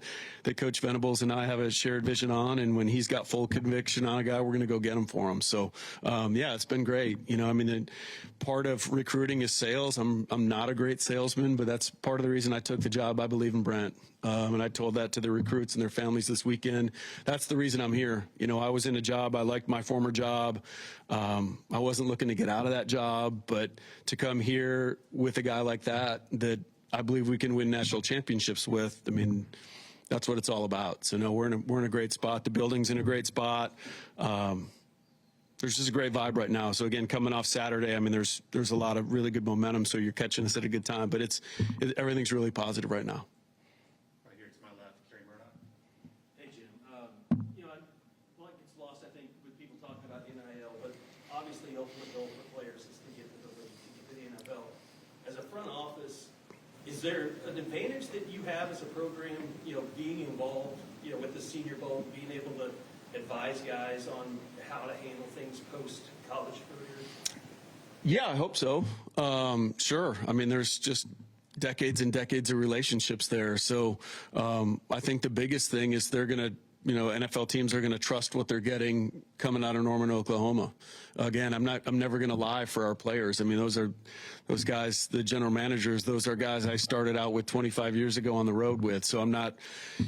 Coach Venables and I have a shared vision on, and when he's got full conviction on a guy, we're going to go get him for him. So, it's been great. Part of recruiting is sales. I'm not a great salesman, but that's part of the reason I took the job. I believe in Brent, and I told that to the recruits and their families this weekend. That's the reason I'm here. I was in a job. I liked my former job. I wasn't looking to get out of that job, but to come here with a guy like that I believe we can win national championships with. That's what it's all about. So no, we're in a great spot. The building's in a great spot. There's just a great vibe right now. So again, coming off Saturday, there's a lot of really good momentum. So you're catching us at a good time. But everything's really positive right now. Right here to my left, Kerry Murdoch. Hey, Jim. A lot gets lost, I think, with people talking about NIL, but obviously the ultimate goal for players is to get to the NFL. As a front office, is there an advantage that you have as a program, being involved, with the Senior Bowl, being able to advise guys on how to handle things post-college career? Yeah, I hope so. Sure. There's just decades and decades of relationships there. So I think the biggest thing is they're going to, NFL teams are going to trust what they're getting coming out of Norman, Oklahoma. Again, I'm never going to lie for our players. Those guys, the general managers, those are guys I started out with 25 years ago on the road with. So I'm not,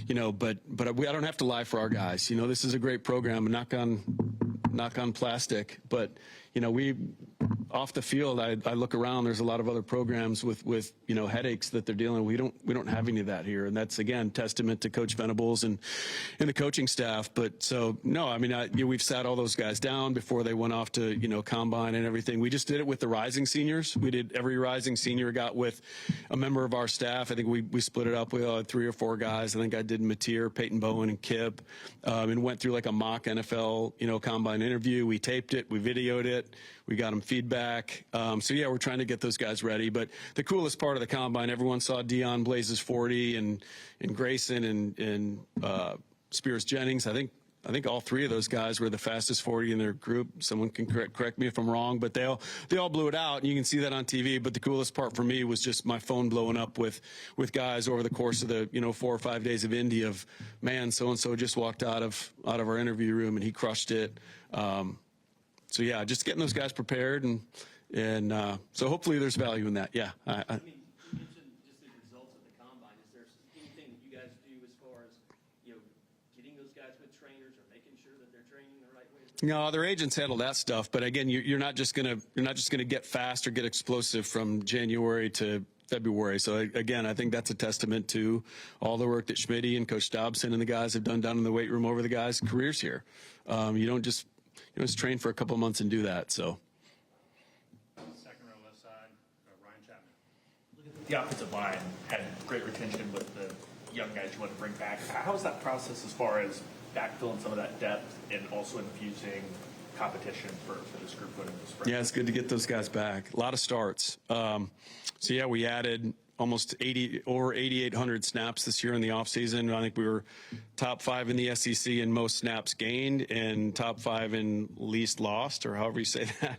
but I don't have to lie for our guys. This is a great program. Knock on plastic, but we off the field, I look around. There's a lot of other programs with headaches that they're dealing with. We don't have any of that here, and that's again testament to Coach Venables and the coaching staff. But so no, we've sat all those guys down before they went off to combine and everything. We just did it with the rising seniors. We did every rising senior got with a member of our staff. I think we split it up. We all had 3 or 4 guys. I think I did Mateer, Peyton Bowen, and Kip, and went through like a mock NFL combine interview. We taped it, we videoed it. We got them feedback. So, yeah, we're trying to get those guys ready. But the coolest part of the combine, everyone saw Deion Blazes 40 and Grayson and Spears Jennings. I think all 3 of those guys were the fastest 40 in their group. Someone can correct me if I'm wrong, but they all blew it out, and you can see that on TV. But the coolest part for me was just my phone blowing up with guys over the course of the 4 or 5 days of Indy of, man, so-and-so just walked out of our interview room, and he crushed it. So, yeah, just getting those guys prepared, and so hopefully there's value in that. Yeah. You mentioned just the results of the combine. Is there anything that you guys do as far as, getting those guys with trainers or making sure that they're training the right way? No, their agents handle that stuff. But again, you're not just gonna get fast or get explosive from January to February. So again, I think that's a testament to all the work that Schmitty and Coach Dobson and the guys have done down in the weight room over the guys' careers here. You don't just train for a couple of months and do that. So. Second row left side, Ryan Chapman. The offensive line had great retention with the young guys you want to bring back. How is that process as far as backfilling some of that depth and also infusing competition for this group going into the spring? Yeah, it's good to get those guys back. A lot of starts. So, yeah, we added almost over 8,800 snaps this year in the offseason. I think we were top 5 in the SEC in most snaps gained and top 5 in least lost, or however you say that.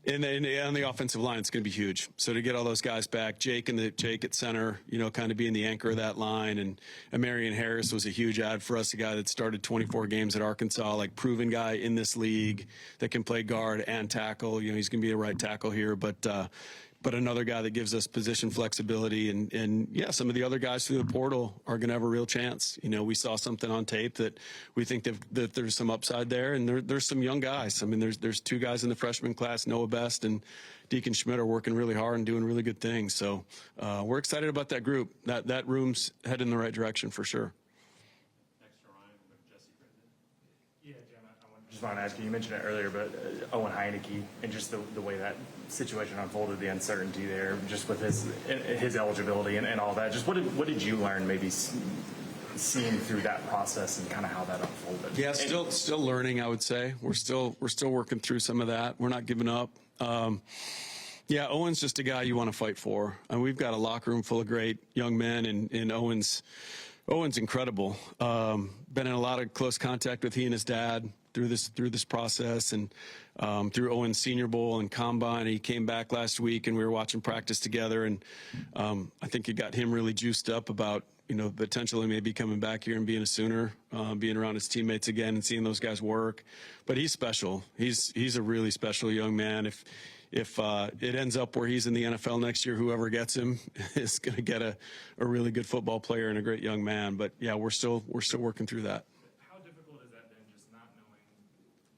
And then on the offensive line, it's going to be huge. So to get all those guys back, Jake at center, kind of being the anchor of that line, and Marion Harris was a huge add for us, a guy that started 24 games at Arkansas, like proven guy in this league that can play guard and tackle. He's going to be a right tackle here, but another guy that gives us position flexibility. And yeah, some of the other guys through the portal are going to have a real chance. We saw something on tape that we think that there's some upside there, and there's some young guys. I mean, there's 2 guys in the freshman class, Noah Best and Deacon Schmidt, are working really hard and doing really good things. So we're excited about that group. That room's headed in the right direction for sure. Yeah, Jim, I just want to ask you mentioned it earlier, but Owen Heineke and just the way that situation unfolded, the uncertainty there, just with his eligibility and all that. Just what did you learn maybe seeing through that process and kind of how that unfolded? Yeah, still learning, I would say. We're still working through some of that. We're not giving up. Yeah, Owen's just a guy you want to fight for. And we've got a locker room full of great young men, and Owen's incredible. Been in a lot of close contact with he and his dad through this process, and through Owen's Senior Bowl and Combine. He came back last week, and we were watching practice together, and I think it got him really juiced up about potentially maybe coming back here and being a Sooner, being around his teammates again and seeing those guys work. But he's special. He's a really special young man. If it ends up where he's in the NFL next year, whoever gets him is going to get a really good football player and a great young man. But yeah, we're still working through that. How difficult is that then, just not knowing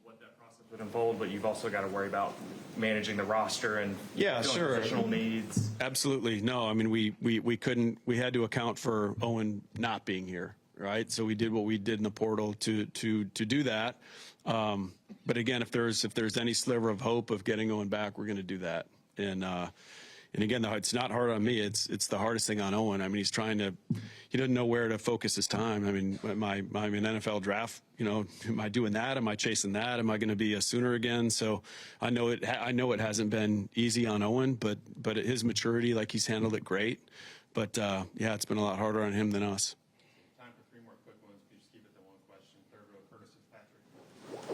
what that process would unfold, but you've also got to worry about managing the roster and positional needs? Absolutely. No, I mean, we had to account for Owen not being here, right? So we did what we did in the portal to do that. But again, if there's any sliver of hope of getting Owen back, we're going to do that. And again, it's not hard on me. It's the hardest thing on Owen. I mean, he doesn't know where to focus his time. I mean, my NFL draft, am I doing that? Am I chasing that? Am I going to be a Sooner again? So I know it hasn't been easy on Owen, but at his maturity, like, he's handled it great. But yeah, it's been a lot harder on him than us.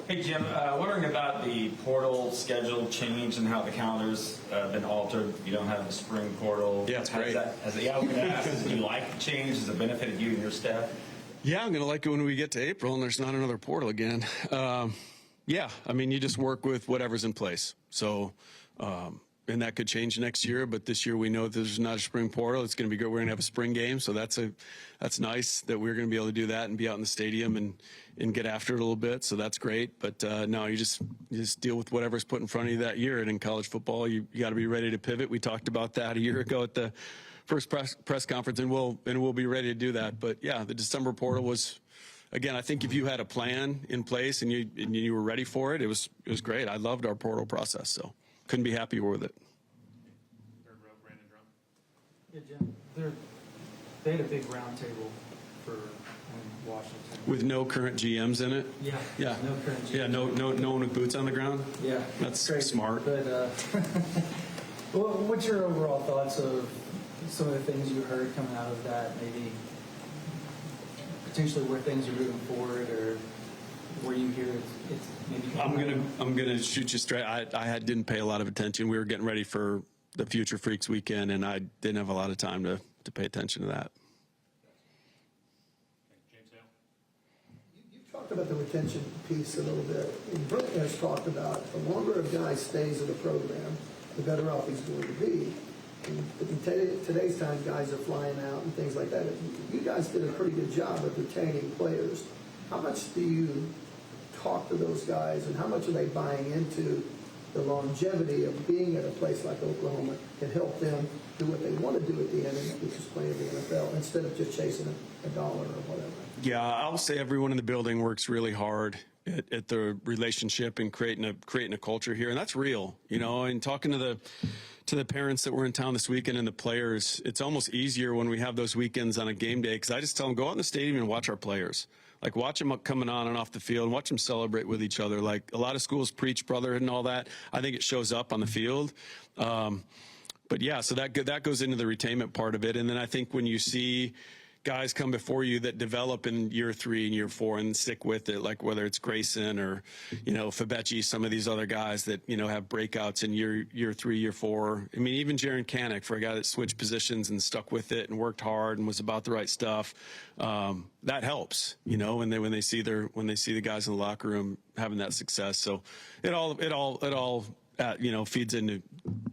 Hey, Jim, wondering about the portal schedule change and how the calendar's been altered. You don't have the spring portal. Yeah, it's great. I was going to ask, do you like the change? Has it benefited you and your staff? Yeah, I'm going to like it when we get to April and there's not another portal again. Yeah, I mean, you just work with whatever's in place. So, and that could change next year, but this year we know there's not a spring portal. It's going to be good. We're going to have a spring game, so that's nice that we're going to be able to do that and be out in the stadium and get after it a little bit. So that's great. But no, you just deal with whatever's put in front of you that year. And in college football, you got to be ready to pivot. We talked about that a year ago at the first press conference, and we'll be ready to do that. But yeah, the December portal was, again, I think if you had a plan in place and you were ready for it, it was great. I loved our portal process, so couldn't be happier with it. Third row, Brandon Drum. Yeah, Jim, they had a big round table for Washington. With no current GMs in it? Yeah. Yeah. No current GMs. Yeah, no one with boots on the ground? Yeah. That's crazy. Smart. But what's your overall thoughts of some of the things you heard coming out of that, maybe potentially where things are moving forward, or where you hear it's maybe I'm gonna shoot you straight. I didn't pay a lot of attention. We were getting ready for the Future Freaks weekend, and I didn't have a lot of time to pay attention to that. James Hale. You've talked about the retention piece a little bit. And Brent has talked about the longer a guy stays in the program, the better off he's going to be. And in today's time, guys are flying out and things like that. You guys did a pretty good job of retaining players. How much do you talk to those guys, and how much are they buying into the longevity of being at a place like Oklahoma can help them do what they want to do at the end, which is play in the NFL, instead of just chasing a dollar or whatever? Yeah, I'll say everyone in the building works really hard at the relationship and creating a culture here, and that's real, and talking to the parents that were in town this weekend and the players, it's almost easier when we have those weekends on a game day, because I just tell them, go out in the stadium and watch our players. Like, watch them coming on and off the field, and watch them celebrate with each other. Like, a lot of schools preach brotherhood and all that. I think it shows up on the field. but yeah, so that goes into the retainment part of it. And then I think when you see guys come before you that develop in year 3 and year 4 and stick with it, like whether it's Grayson or, Fabechi, some of these other guys that, have breakouts in year 3, year 4. I mean, even Jaron Kanek, for a guy that switched positions and stuck with it and worked hard and was about the right stuff, that helps, when they see the guys in the locker room having that success. So it all feeds into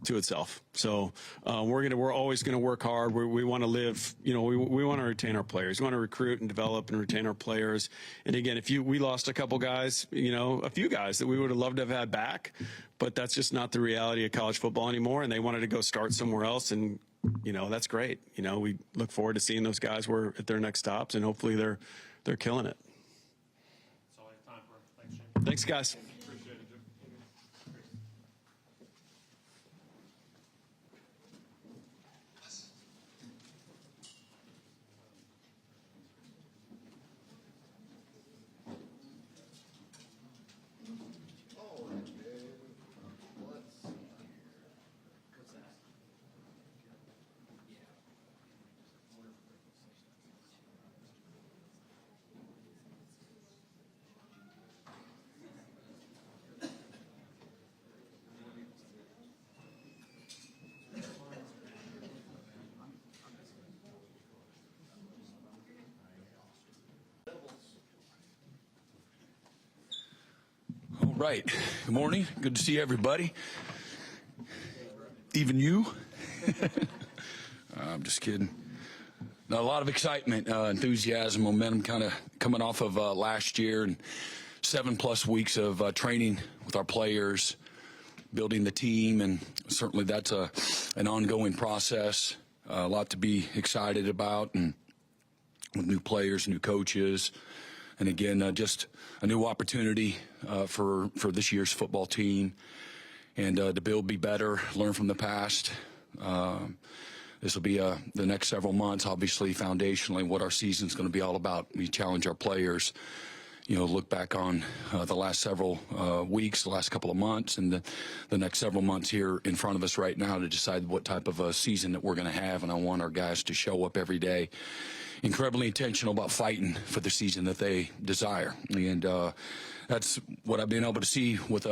itself. So we're always going to work hard. We want to live, we want to retain our players. We want to recruit and develop and retain our players. And again, we lost a couple guys, a few guys that we would have loved to have had back, but that's just not the reality of college football anymore. And they wanted to go start somewhere else, and that's great. We look forward to seeing those guys at their next stops, and hopefully they're killing it. That's all I have time for. Thanks, Jim. Thanks, guys. Appreciate it, Jim. All right. Good morning. Good to see everybody. Even you. I'm just kidding. A lot of excitement, enthusiasm, momentum kind of coming off of last year and 7+ weeks of training with our players, building the team, and certainly that's an ongoing process. A lot to be excited about, and with new players, new coaches, and again, just a new opportunity for this year's football team, and to build, be better, learn from the past. This will be the next several months, obviously, foundationally, what our season's going to be all about. We challenge our players, look back on the last several weeks, the last couple of months, and the next several months here in front of us right now to decide what type of a season that we're going to have. And I want our guys to show up every day incredibly intentional about fighting for the season that they desire. And that's what I've been able to see with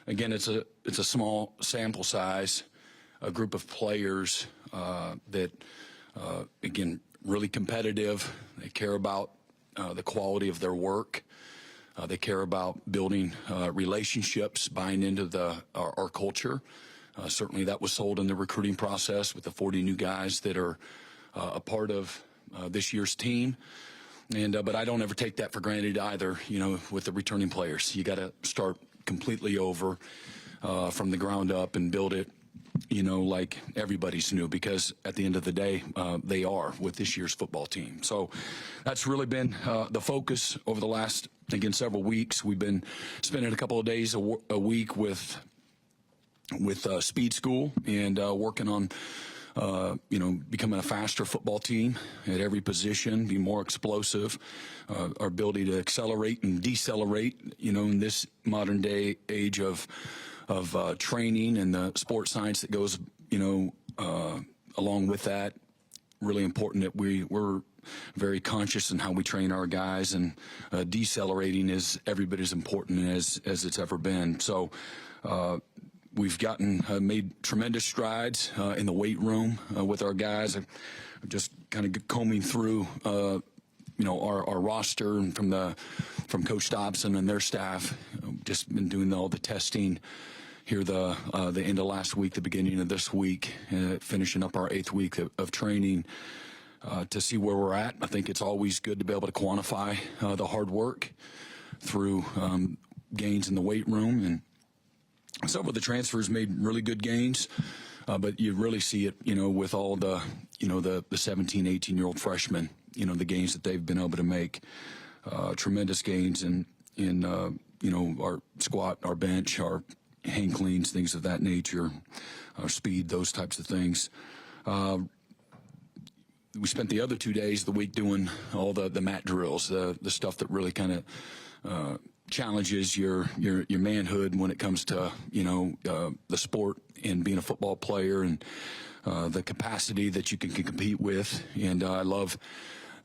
again, it's a small sample size, a group of players that, again, really competitive. They care about the quality of their work. They care about building relationships, buying into our culture. Certainly that was sold in the recruiting process with the 40 new guys that are a part of this year's team. But I don't ever take that for granted either, with the returning players. You got to start completely over from the ground up and build it, like everybody's new, because at the end of the day, they are with this year's football team. So that's really been the focus over the last, again, several weeks. We've been spending a couple of days a week with speed school and working on becoming a faster football team at every position, be more explosive, our ability to accelerate and decelerate, in this modern day age of training and the sports science that goes, along with that. Really important that we're very conscious in how we train our guys, and decelerating is every bit as important as it's ever been. So, we've made tremendous strides in the weight room with our guys. I'm just kind of combing through, our roster, and from Coach Dobson and their staff. Just been doing all the testing here the end of last week, the beginning of this week, finishing up our 8th week of training to see where we're at. I think it's always good to be able to quantify the hard work through gains in the weight room, and some of the transfers made really good gains, but you really see it, with all the 17, 18-year-old freshmen, the gains that they've been able to make, tremendous gains in our squat, our bench, our hang cleans, things of that nature, our speed, those types of things. We spent the other 2 days of the week doing all the mat drills, the stuff that really kind of challenges your manhood when it comes to the sport and being a football player and the capacity that you can compete with. And I love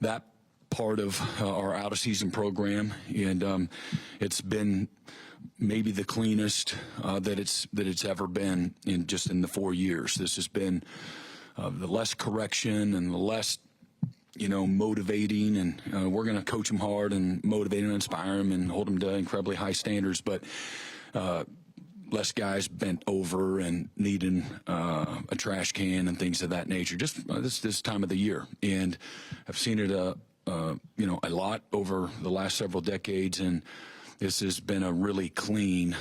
that part of our out of season program, and it's been maybe the cleanest that it's ever been in the 4 years. This has been the less correction and the less motivating, and we're going to coach them hard and motivate and inspire them and hold them to incredibly high standards, but less guys bent over and needing a trash can and things of that nature, just this time of the year. And I've seen it a lot over the last several decades, and this has been a really clean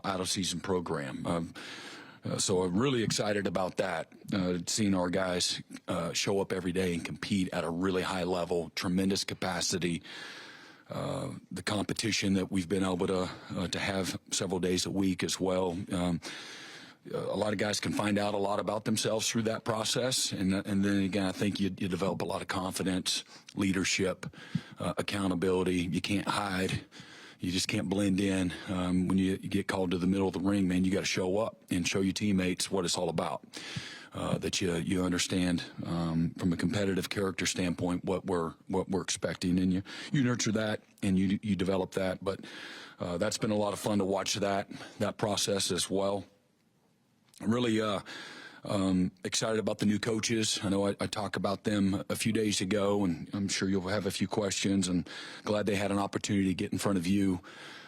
out-of-season program. So I'm really excited about that, seeing our guys show up every day and compete at a really high level, tremendous capacity. The competition that we've been able to have several days a week as well. A lot of guys can find out a lot about themselves through that process, and then again, I think you develop a lot of confidence, leadership, accountability. You can't hide. You just can't blend in. When you get called to the middle of the ring, man, you got to show up and show your teammates what it's all about. That you understand from a competitive character standpoint what we're expecting, and you nurture that and you develop that. But that's been a lot of fun to watch that process as well. I'm really excited about the new coaches. I know I talked about them a few days ago, and I'm sure you'll have a few questions, and glad they had an opportunity to get in front of you.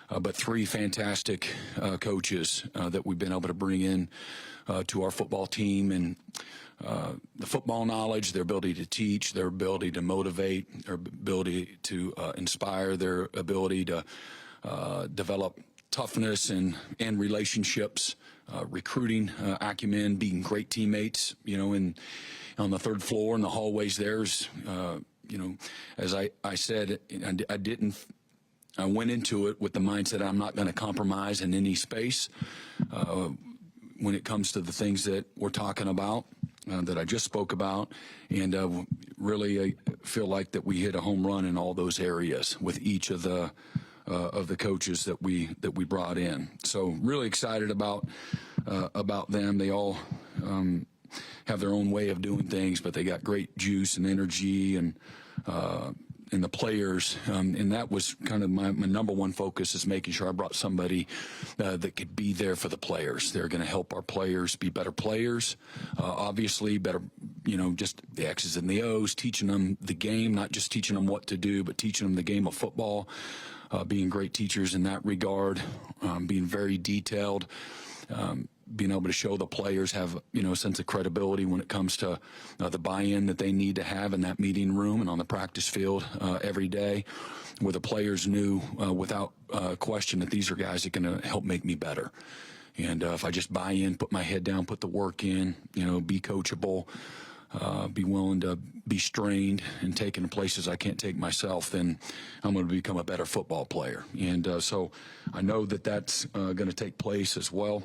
But 3 fantastic coaches that we've been able to bring in to our football team, and the football knowledge, their ability to teach, their ability to motivate, their ability to inspire, their ability to develop toughness and relationships, recruiting acumen, being great teammates, on the 3rd floor in the hallways. There's, as I said, I went into it with the mindset I'm not going to compromise in any space when it comes to the things that we're talking about, that I just spoke about, and really I feel like that we hit a home run in all those areas with each of the coaches that we brought in. So really excited about them. They all have their own way of doing things, but they got great juice and energy, and the players, and that was kind of my number one focus, is making sure I brought somebody that could be there for the players. They're going to help our players be better players, obviously better, just the X's and the O's, teaching them the game, not just teaching them what to do, but teaching them the game of football, being great teachers in that regard, being very detailed, being able to show the players have a sense of credibility when it comes to the buy-in that they need to have in that meeting room and on the practice field every day, where the players knew without question that these are guys that are going to help make me better. And if I just buy in, put my head down, put the work in, be coachable, be willing to be strained and taken to places I can't take myself, then I'm going to become a better football player. And so I know that that's going to take place as well.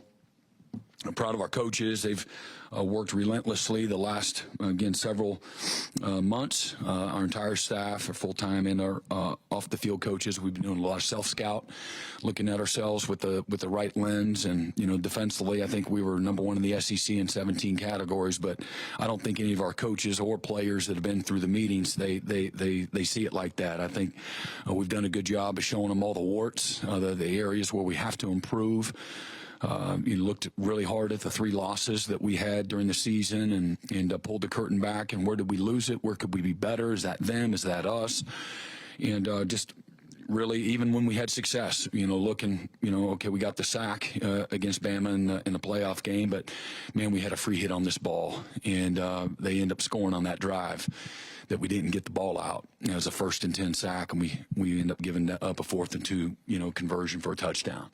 I'm proud of our coaches. They've worked relentlessly the last, again, several months. Our entire staff are full-time, and our off-the-field coaches. We've been doing a lot of self-scout, looking at ourselves with the right lens. And, defensively, I think we were number 1 in the SEC in 17 categories, but I don't think any of our coaches or players that have been through the meetings, they see it like that. I think we've done a good job of showing them all the warts, the areas where we have to improve. You looked really hard at the 3 losses that we had during the season and pulled the curtain back. And where did we lose it? Where could we be better? Is that them? Is that us? And just really, even when we had success, looking, okay, we got the sack against Bama in the playoff game, but man, we had a free hit on this ball, and they end up scoring on that drive that we didn't get the ball out. It was a 1st and 10 sack, and we end up giving up a 4th and 2, conversion for a touchdown.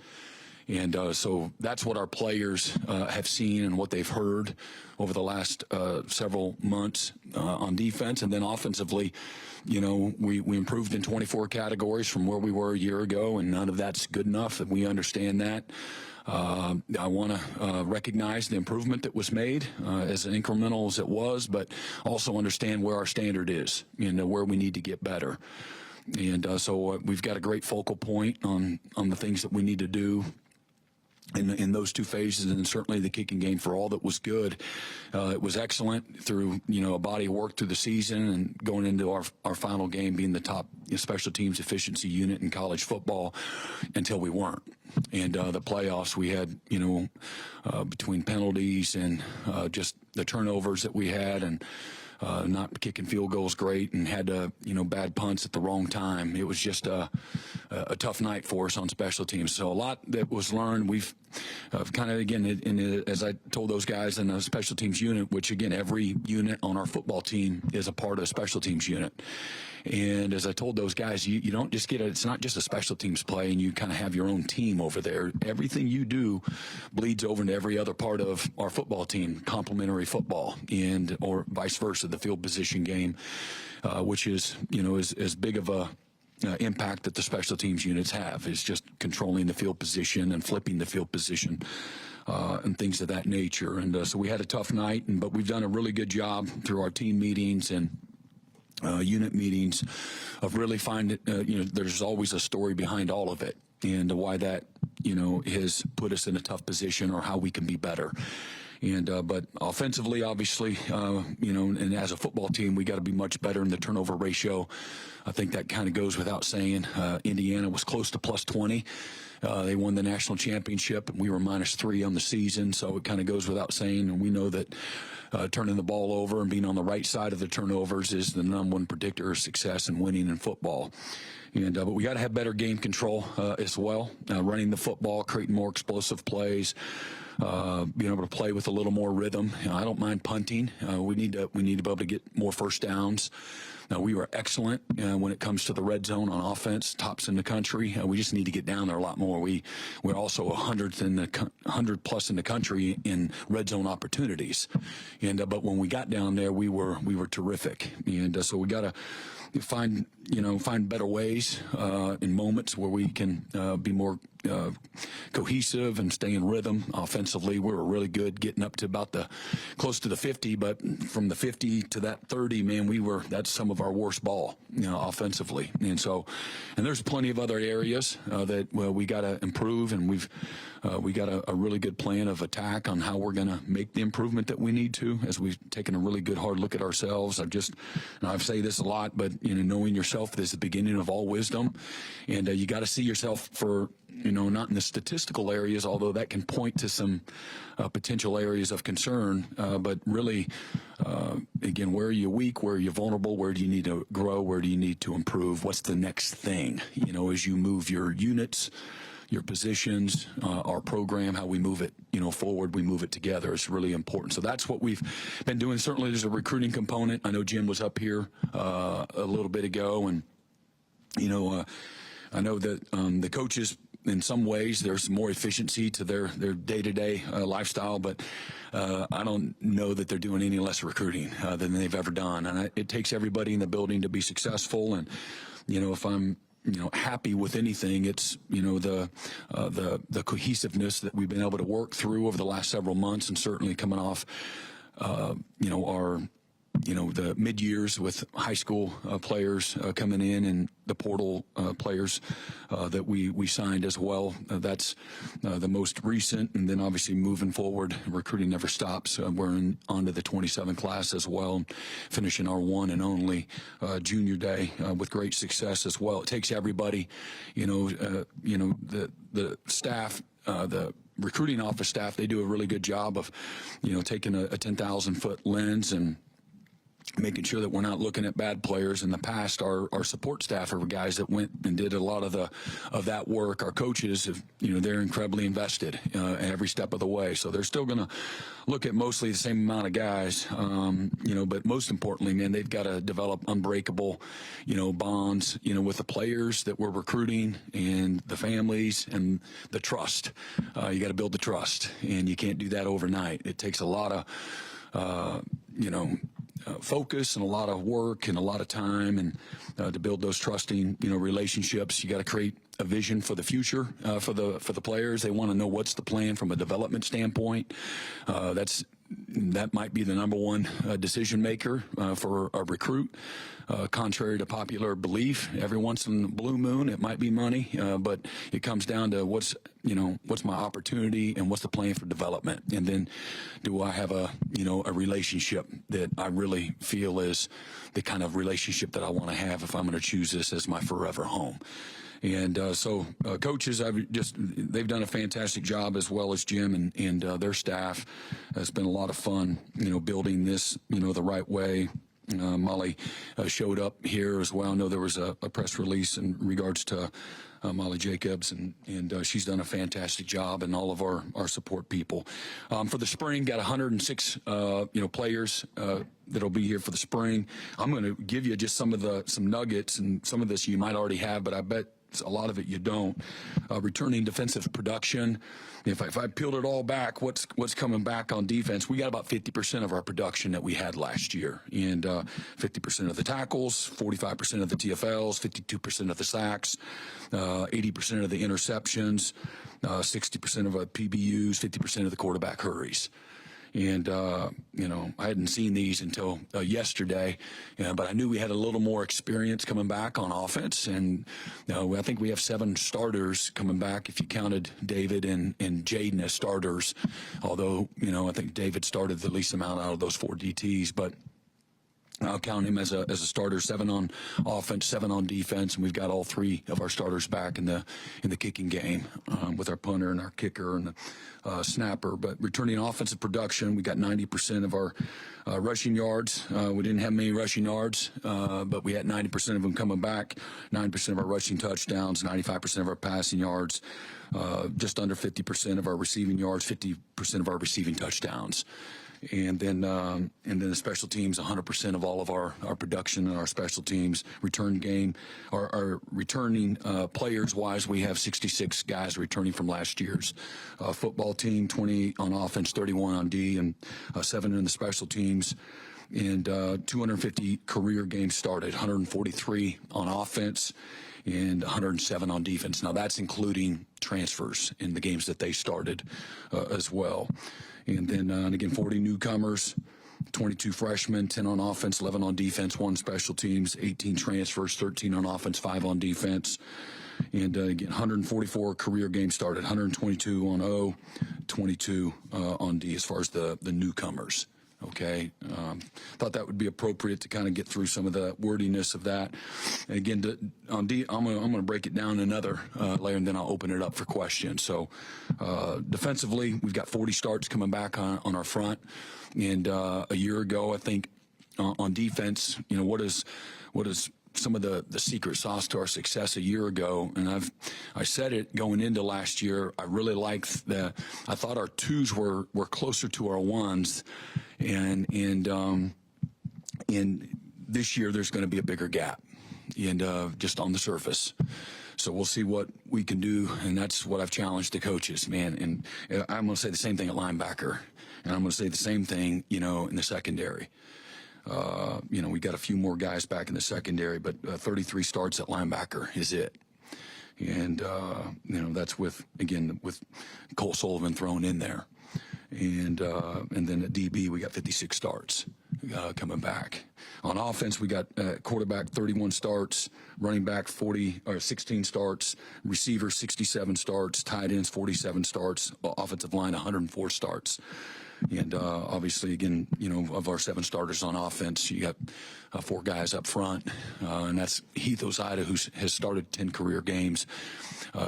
And so that's what our players have seen and what they've heard over the last several months on defense. And then offensively, we improved in 24 categories from where we were a year ago, and none of that's good enough, and we understand that. I want to recognize the improvement that was made, as incremental as it was, but also understand where our standard is, where we need to get better. And so we've got a great focal point on the things that we need to do in those two phases, and certainly the kicking game for all that was good. It was excellent through, a body of work through the season and going into our final game being the top special teams efficiency unit in college football until we weren't. And the playoffs we had, between penalties and just the turnovers that we had and not kicking field goals great and had bad punts at the wrong time. It was just a tough night for us on special teams. So a lot that was learned. We've kind of, again, as I told those guys in the special teams unit, which again, every unit on our football team is a part of a special teams unit. And as I told those guys, you don't just it's not just a special teams play and you kind of have your own team over there. Everything you do bleeds over into every other part of our football team, complementary football, or vice versa, the field position game, which is, as big of a impact that the special teams units have, is just controlling the field position and flipping the field position. And things of that nature. And so we had a tough night, but we've done a really good job through our team meetings and unit meetings of really finding, there's always a story behind all of it and why that, has put us in a tough position or how we can be better. And but offensively, obviously, and as a football team, we got to be much better in the turnover ratio. I think that kind of goes without saying. Indiana was close to plus 20. They won the national championship, and we were -3 on the season, so it kind of goes without saying. And we know that turning the ball over and being on the right side of the turnovers is the #1 predictor of success and winning in football. And but we got to have better game control as well, running the football, creating more explosive plays. Being able to play with a little more rhythm. I don't mind punting. We need to be able to get more first downs. We were excellent when it comes to the red zone on offense, tops in the country. We just need to get down there a lot more. We're also 100 plus in the country in red zone opportunities. And but when we got down there, we were terrific. And so we got to find better ways in moments where we can be more cohesive and stay in rhythm. Offensively, we were really good getting up to about close to the 50, but from the 50 to that 30, man, that's some of our worst ball, offensively. And there's plenty of other areas that we got to improve, and we got a really good plan of attack on how we're going to make the improvement that we need to, as we've taken a really good hard look at ourselves. I've say this a lot, but knowing yourself is the beginning of all wisdom, and you got to see yourself for not in the statistical areas, although that can point to some potential areas of concern, but really, again, where are you weak, where are you vulnerable, where do you need to grow, where do you need to improve, what's the next thing, as you move your units, your positions, our program, how we move it, forward, we move it together. It's really important. So that's what we've been doing. Certainly there's a recruiting component. I know Jim was up here a little bit ago, and, I know that the coaches, in some ways, there's more efficiency to their day-to-day lifestyle, but I don't know that they're doing any less recruiting than they've ever done. And it takes everybody in the building to be successful. And, if I'm happy with anything, it's the cohesiveness that we've been able to work through over the last several months, and certainly coming off our the mid-years with high school players coming in, and the portal players that we signed as well. That's the most recent, and then obviously moving forward, recruiting never stops. We're on to the 27 class as well, finishing our one and only junior day with great success as well. It takes everybody, the staff, the recruiting office staff, they do a really good job of, taking a 10,000-foot lens and making sure that we're not looking at bad players. In the past, our support staff are guys that went and did a lot of that work. Our coaches, they're incredibly invested every step of the way. So they're still going to look at mostly the same amount of guys, but most importantly, man, they've got to develop unbreakable, bonds, with the players that we're recruiting and the families and the trust. You got to build the trust, and you can't do that overnight. It takes a lot of, focus and a lot of work and a lot of time, and to build those trusting relationships. You got to create a vision for the future for the players. They want to know what's the plan from a development standpoint. That might be the number one decision maker for a recruit. Contrary to popular belief, every once in a blue moon it might be money, but it comes down to what's my opportunity and what's the plan for development, and then do I have a relationship that I really feel is the kind of relationship that I want to have if I'm going to choose this as my forever home. And so coaches, they've done a fantastic job, as well as Jim and their staff. It's been a lot of fun, building this, the right way. Molly showed up here as well. I know there was a press release in regards to Molly Jacobs, and she's done a fantastic job, and all of our support people. For the spring, got 106 players that'll be here for the spring. I'm going to give you just some nuggets, and some of this you might already have, but I bet a lot of it you don't. Returning defensive production. If I peeled it all back, what's coming back on defense? We got about 50% of our production that we had last year, and 50% of the tackles, 45% of the TFLs, 52% of the sacks, 80% of the interceptions, 60% of our PBUs, 50% of the quarterback hurries. And, I hadn't seen these until yesterday, but I knew we had a little more experience coming back on offense. And I think we have 7 starters coming back, if you counted David and Jaden as starters, although, I think David started the least amount out of those 4 DTs. But I'll count him as a starter. 7 on offense, 7 on defense, and we've got all 3 of our starters back in the kicking game, with our punter and our kicker and the snapper. But returning offensive production, we got 90% of our rushing yards. We didn't have many rushing yards, but we had 90% of them coming back. 9% of our rushing touchdowns, 95% of our passing yards, just under 50% of our receiving yards, 50% of our receiving touchdowns. And then the special teams, 100% of all of our production and our special teams return game. Our returning players wise, we have 66 guys returning from last year's football team, 20 on offense, 31 on D, and 7 in the special teams. And 250 career games started, 143 on offense and 107 on defense. Now that's including transfers in the games that they started as well. And then, again, 40 newcomers, 22 freshmen, 10 on offense, 11 on defense, 1 special teams, 18 transfers, 13 on offense, 5 on defense. And, again, 144 career games started, 122 on O, 22 on D as far as the newcomers. Okay, thought that would be appropriate to kind of get through some of the wordiness of that. And again, on D, I'm going to break it down another layer, and then I'll open it up for questions. So, defensively, we've got 40 starts coming back on our front, and a year ago, I think on defense, what is some of the secret sauce to our success a year ago, and I said it going into last year. I really liked I thought our 2s were closer to our 1s, and this year there's going to be a bigger gap, and just on the surface. So we'll see what we can do, and that's what I've challenged the coaches, man. And I'm going to say the same thing at linebacker, and I'm going to say the same thing, in the secondary. We got a few more guys back in the secondary, but 33 starts at linebacker is it. And, that's with Cole Sullivan thrown in there. And then at DB, we got 56 starts coming back. On offense, we got quarterback 31 starts, running back 16 starts, receiver 67 starts, tight ends 47 starts, offensive line 104 starts. And obviously, again, of our 7 starters on offense, you got 4 guys up front, and that's Heath Ozida, who has started 10 career games.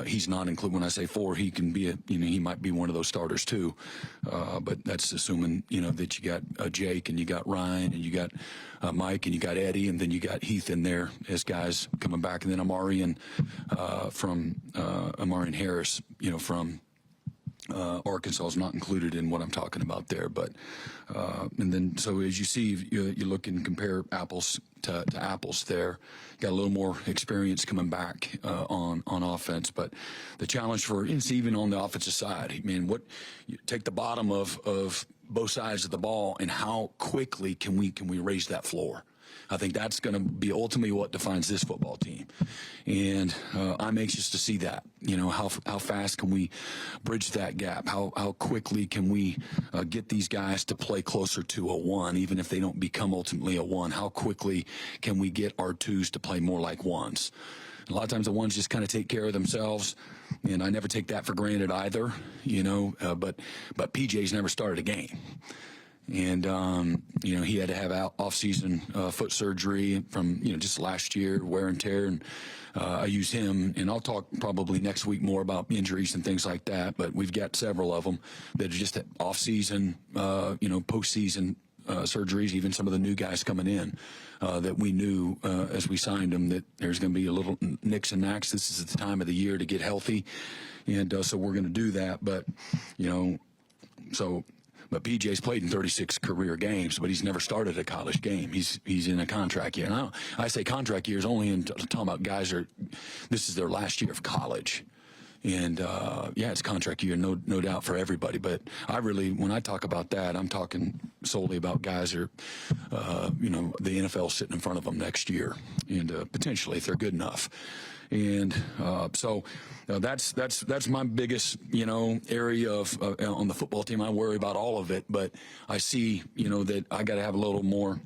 He's not included. When I say 4, he can be he might be one of those starters too. But that's assuming that you got Jake and you got Ryan and you got Mike and you got Eddie, and then you got Heath in there as guys coming back, and then Amari and Harris, from. Arkansas is not included in what I'm talking about there, but and then so as you see, you look and compare apples to apples there. Got a little more experience coming back on offense, but the challenge for it's even on the offensive side. I mean, you take the bottom of both sides of the ball, and how quickly can we raise that floor? I think that's going to be ultimately what defines this football team. And I'm anxious to see that. You know, how fast can we bridge that gap? How quickly can we get these guys to play closer to a 1, even if they don't become ultimately a 1? How quickly can we get our 2s to play more like 1s? A lot of times the 1s just kind of take care of themselves, and I never take that for granted either, you know, but PJ's never started a game. And, you know, he had to have off-season foot surgery from, you know, just last year, wear and tear. And I use him, and I'll talk probably next week more about injuries and things like that. But we've got several of them that are just off-season, you know, postseason surgeries, even some of the new guys coming in that we knew as we signed them that there's going to be a little nicks and knacks. This is the time of the year to get healthy. And so we're going to do that. But, you know, but PJ's played in 36 career games, but he's never started a college game. He's in a contract year. And I say contract years only in talking about guys this is their last year of college. And, yeah, it's contract year, no doubt for everybody. But when I talk about that, I'm talking solely about guys who are, you know, the NFL sitting in front of them next year, and potentially if they're good enough. And so that's my biggest, you know, area of on the football team. I worry about all of it, but I see, you know, that I got to have a little more.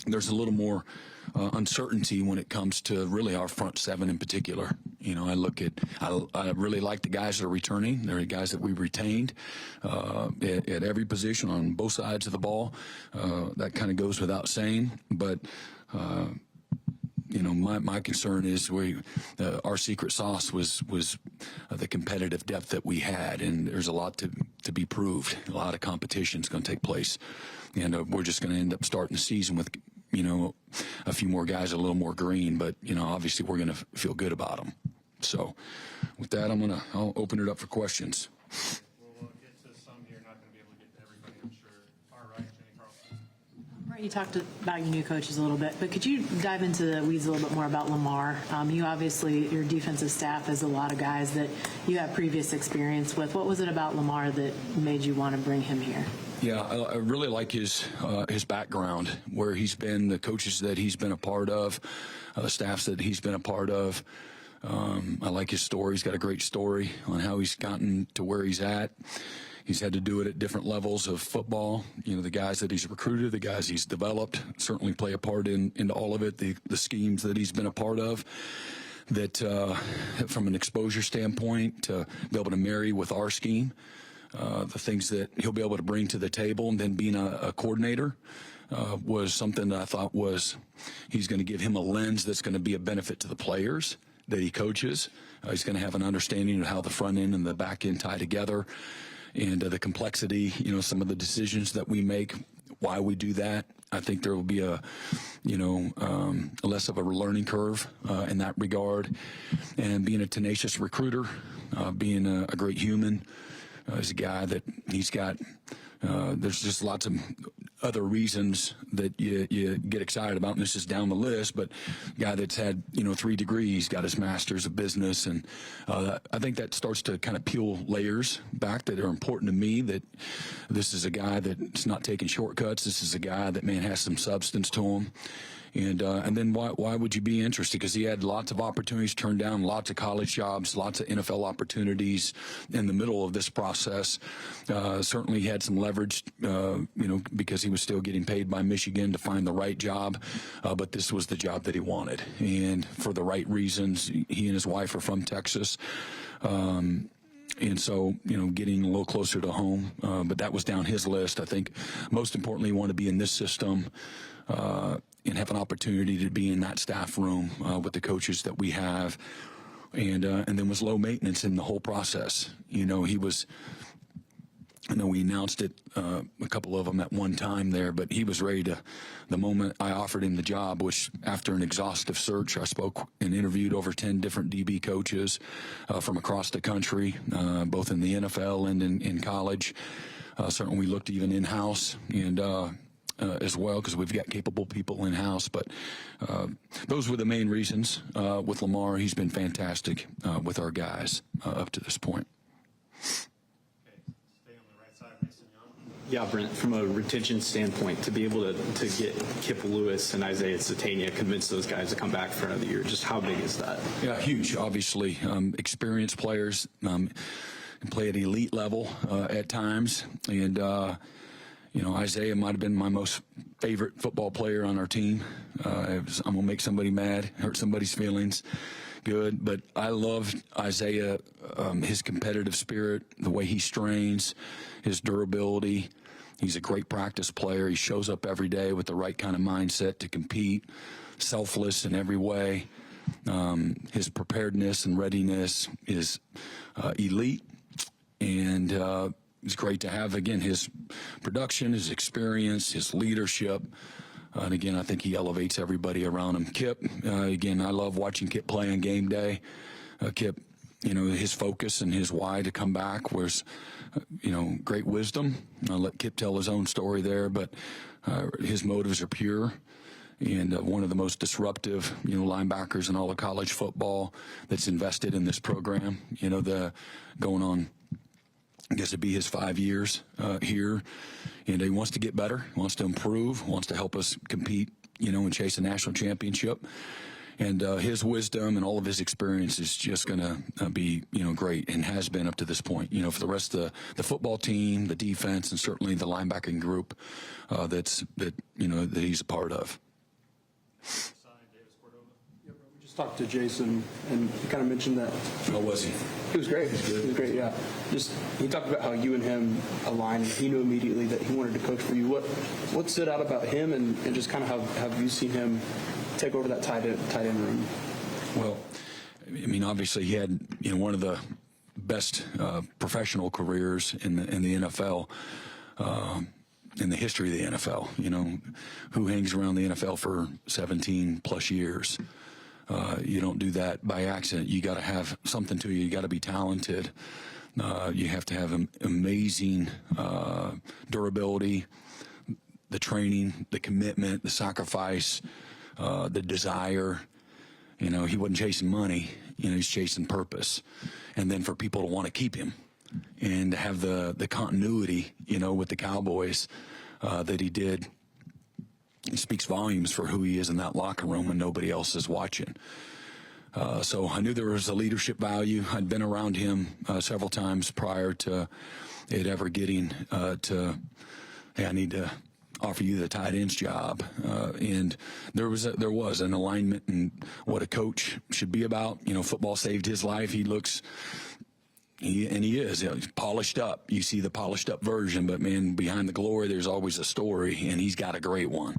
There's a little more uncertainty when it comes to really our front 7 in particular. You know, I really like the guys that are returning. They're the guys that we retained at every position on both sides of the ball. That kind of goes without saying, but. You know, my concern is our secret sauce was the competitive depth that we had, and there's a lot to be proved. A lot of competition is going to take place, and we're just going to end up starting the season with, you know, a few more guys a little more green, but, you know, obviously we're going to feel good about them. So with that, I'll open it up for questions. We'll get to some here, not going to be able to get to everybody, I'm sure. All right, Jenny Carlson. Right, you talked about your new coaches a little bit, but could you dive into the weeds a little bit more about Lamar? You obviously, your defensive staff has a lot of guys that you have previous experience with. What was it about Lamar that made you want to bring him here? Yeah, I really like his background, where he's been, the coaches that he's been a part of, the staffs that he's been a part of. I like his story. He's got a great story on how he's gotten to where he's at. He's had to do it at different levels of football. You know, the guys that he's recruited, the guys he's developed, certainly play a part into all of it, the schemes that he's been a part of. That from an exposure standpoint, to be able to marry with our scheme, the things that he'll be able to bring to the table, and then being a coordinator was something that I thought he's going to give him a lens that's going to be a benefit to the players that he coaches. He's going to have an understanding of how the front end and the back end tie together, and the complexity, you know, some of the decisions that we make, why we do that. I think there will be less of a learning curve in that regard. And being a tenacious recruiter, being a great human, is a guy that he's got, there's just lots of other reasons that you get excited about, and this is down the list, but a guy that's had, 3 degrees, got his master's of business, and I think that starts to kind of peel layers back that are important to me, that this is a guy that's not taking shortcuts. This is a guy that, man, has some substance to him. And then why would you be interested? Because he had lots of opportunities, turned down lots of college jobs, lots of NFL opportunities in the middle of this process. Certainly had some leverage, because he was still getting paid by Michigan to find the right job. But this was the job that he wanted. And for the right reasons, he and his wife are from Texas. And so, getting a little closer to home. But that was down his list. I think most importantly, he wanted to be in this system. And have an opportunity to be in that staff room with the coaches that we have, and then was low maintenance in the whole process. We announced it, a couple of them at one time there, but he was ready to, the moment I offered him the job, which after an exhaustive search, I spoke and interviewed over 10 different DB coaches from across the country, both in the NFL and in college. Certainly we looked even in-house, and as well, because we've got capable people in-house. But those were the main reasons. With Lamar, he's been fantastic with our guys up to this point. Okay, stay on the right side, Mason Young. Yeah, Brent, from a retention standpoint, to be able to get Kip Lewis and Isaiah Satania, convince those guys to come back for another year, just how big is that? Yeah, huge. Obviously, experienced players play at elite level at times, and Isaiah might have been my most favorite football player on our team. I'm gonna make somebody mad, hurt somebody's feelings. Good, but I loved Isaiah, his competitive spirit, the way he strains, his durability. He's a great practice player. He shows up every day with the right kind of mindset to compete, selfless in every way. His preparedness and readiness is elite, and it's great to have, again, his production, his experience, his leadership. And again, I think he elevates everybody around him. Kip, again, I love watching Kip play on game day. Kip, his focus and his why to come back was, great wisdom. I'll let Kip tell his own story there, but his motives are pure. And one of the most disruptive, linebackers in all of college football that's invested in this program. Going on, I guess it'd be his 5 years here, and he wants to get better, wants to improve, wants to help us compete, and chase a national championship. And his wisdom and all of his experience is just going to be, great, and has been up to this point. For the rest of the football team, the defense, and certainly the linebacking group that he's a part of. Talked to Jason, and he kind of mentioned that. How was he? He was great. He was great, yeah. He talked about how you and him aligned, and he knew immediately that he wanted to coach for you. What stood out about him, and just kind of how have you seen him take over that tight end room? Well, obviously he had one of the best professional careers in the NFL. In the history of the NFL, who hangs around the NFL for 17 plus years. You don't do that by accident. You got to have something to you. You got to be talented. You have to have amazing durability, the training, the commitment, the sacrifice, the desire. He wasn't chasing money. He's chasing purpose. And then for people to want to keep him and to have the continuity, with the Cowboys that he did. It speaks volumes for who he is in that locker room when nobody else is watching. So I knew there was a leadership value. I'd been around him several times prior to it ever getting to, hey, I need to offer you the tight ends job. And there was an alignment in what a coach should be about. Football saved his life. He is he's polished up. You see the polished up version, but man, behind the glory, there's always a story, and he's got a great one.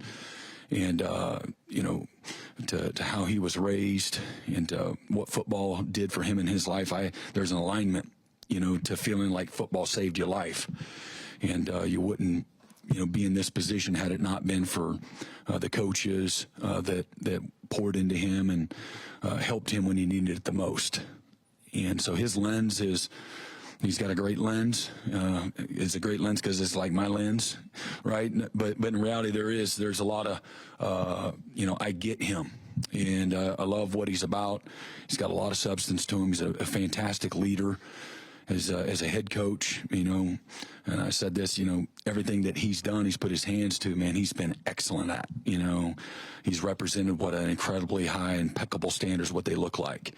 And to how he was raised and what football did for him in his life, there's an alignment, to feeling like football saved your life, and you wouldn't, be in this position had it not been for the coaches that poured into him and helped him when he needed it the most. And so his lens he's got a great lens. It's a great lens because it's like my lens, right? But in reality, there's a lot of, I get him. And I love what he's about. He's got a lot of substance to him. He's a fantastic leader as a head coach, and I said this, everything that he's done, he's put his hands to, man, he's been excellent at, he's represented what an incredibly high, impeccable standards, what they look like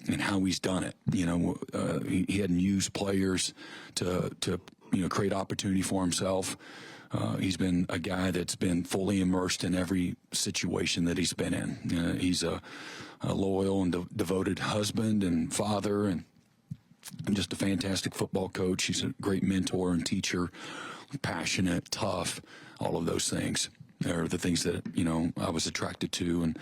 and how he's done it. He hadn't used players to create opportunity for himself. He's been a guy that's been fully immersed in every situation that he's been in. He's a loyal and devoted husband and father, and just a fantastic football coach. He's a great mentor and teacher, passionate, tough, all of those things are the things that, I was attracted to. And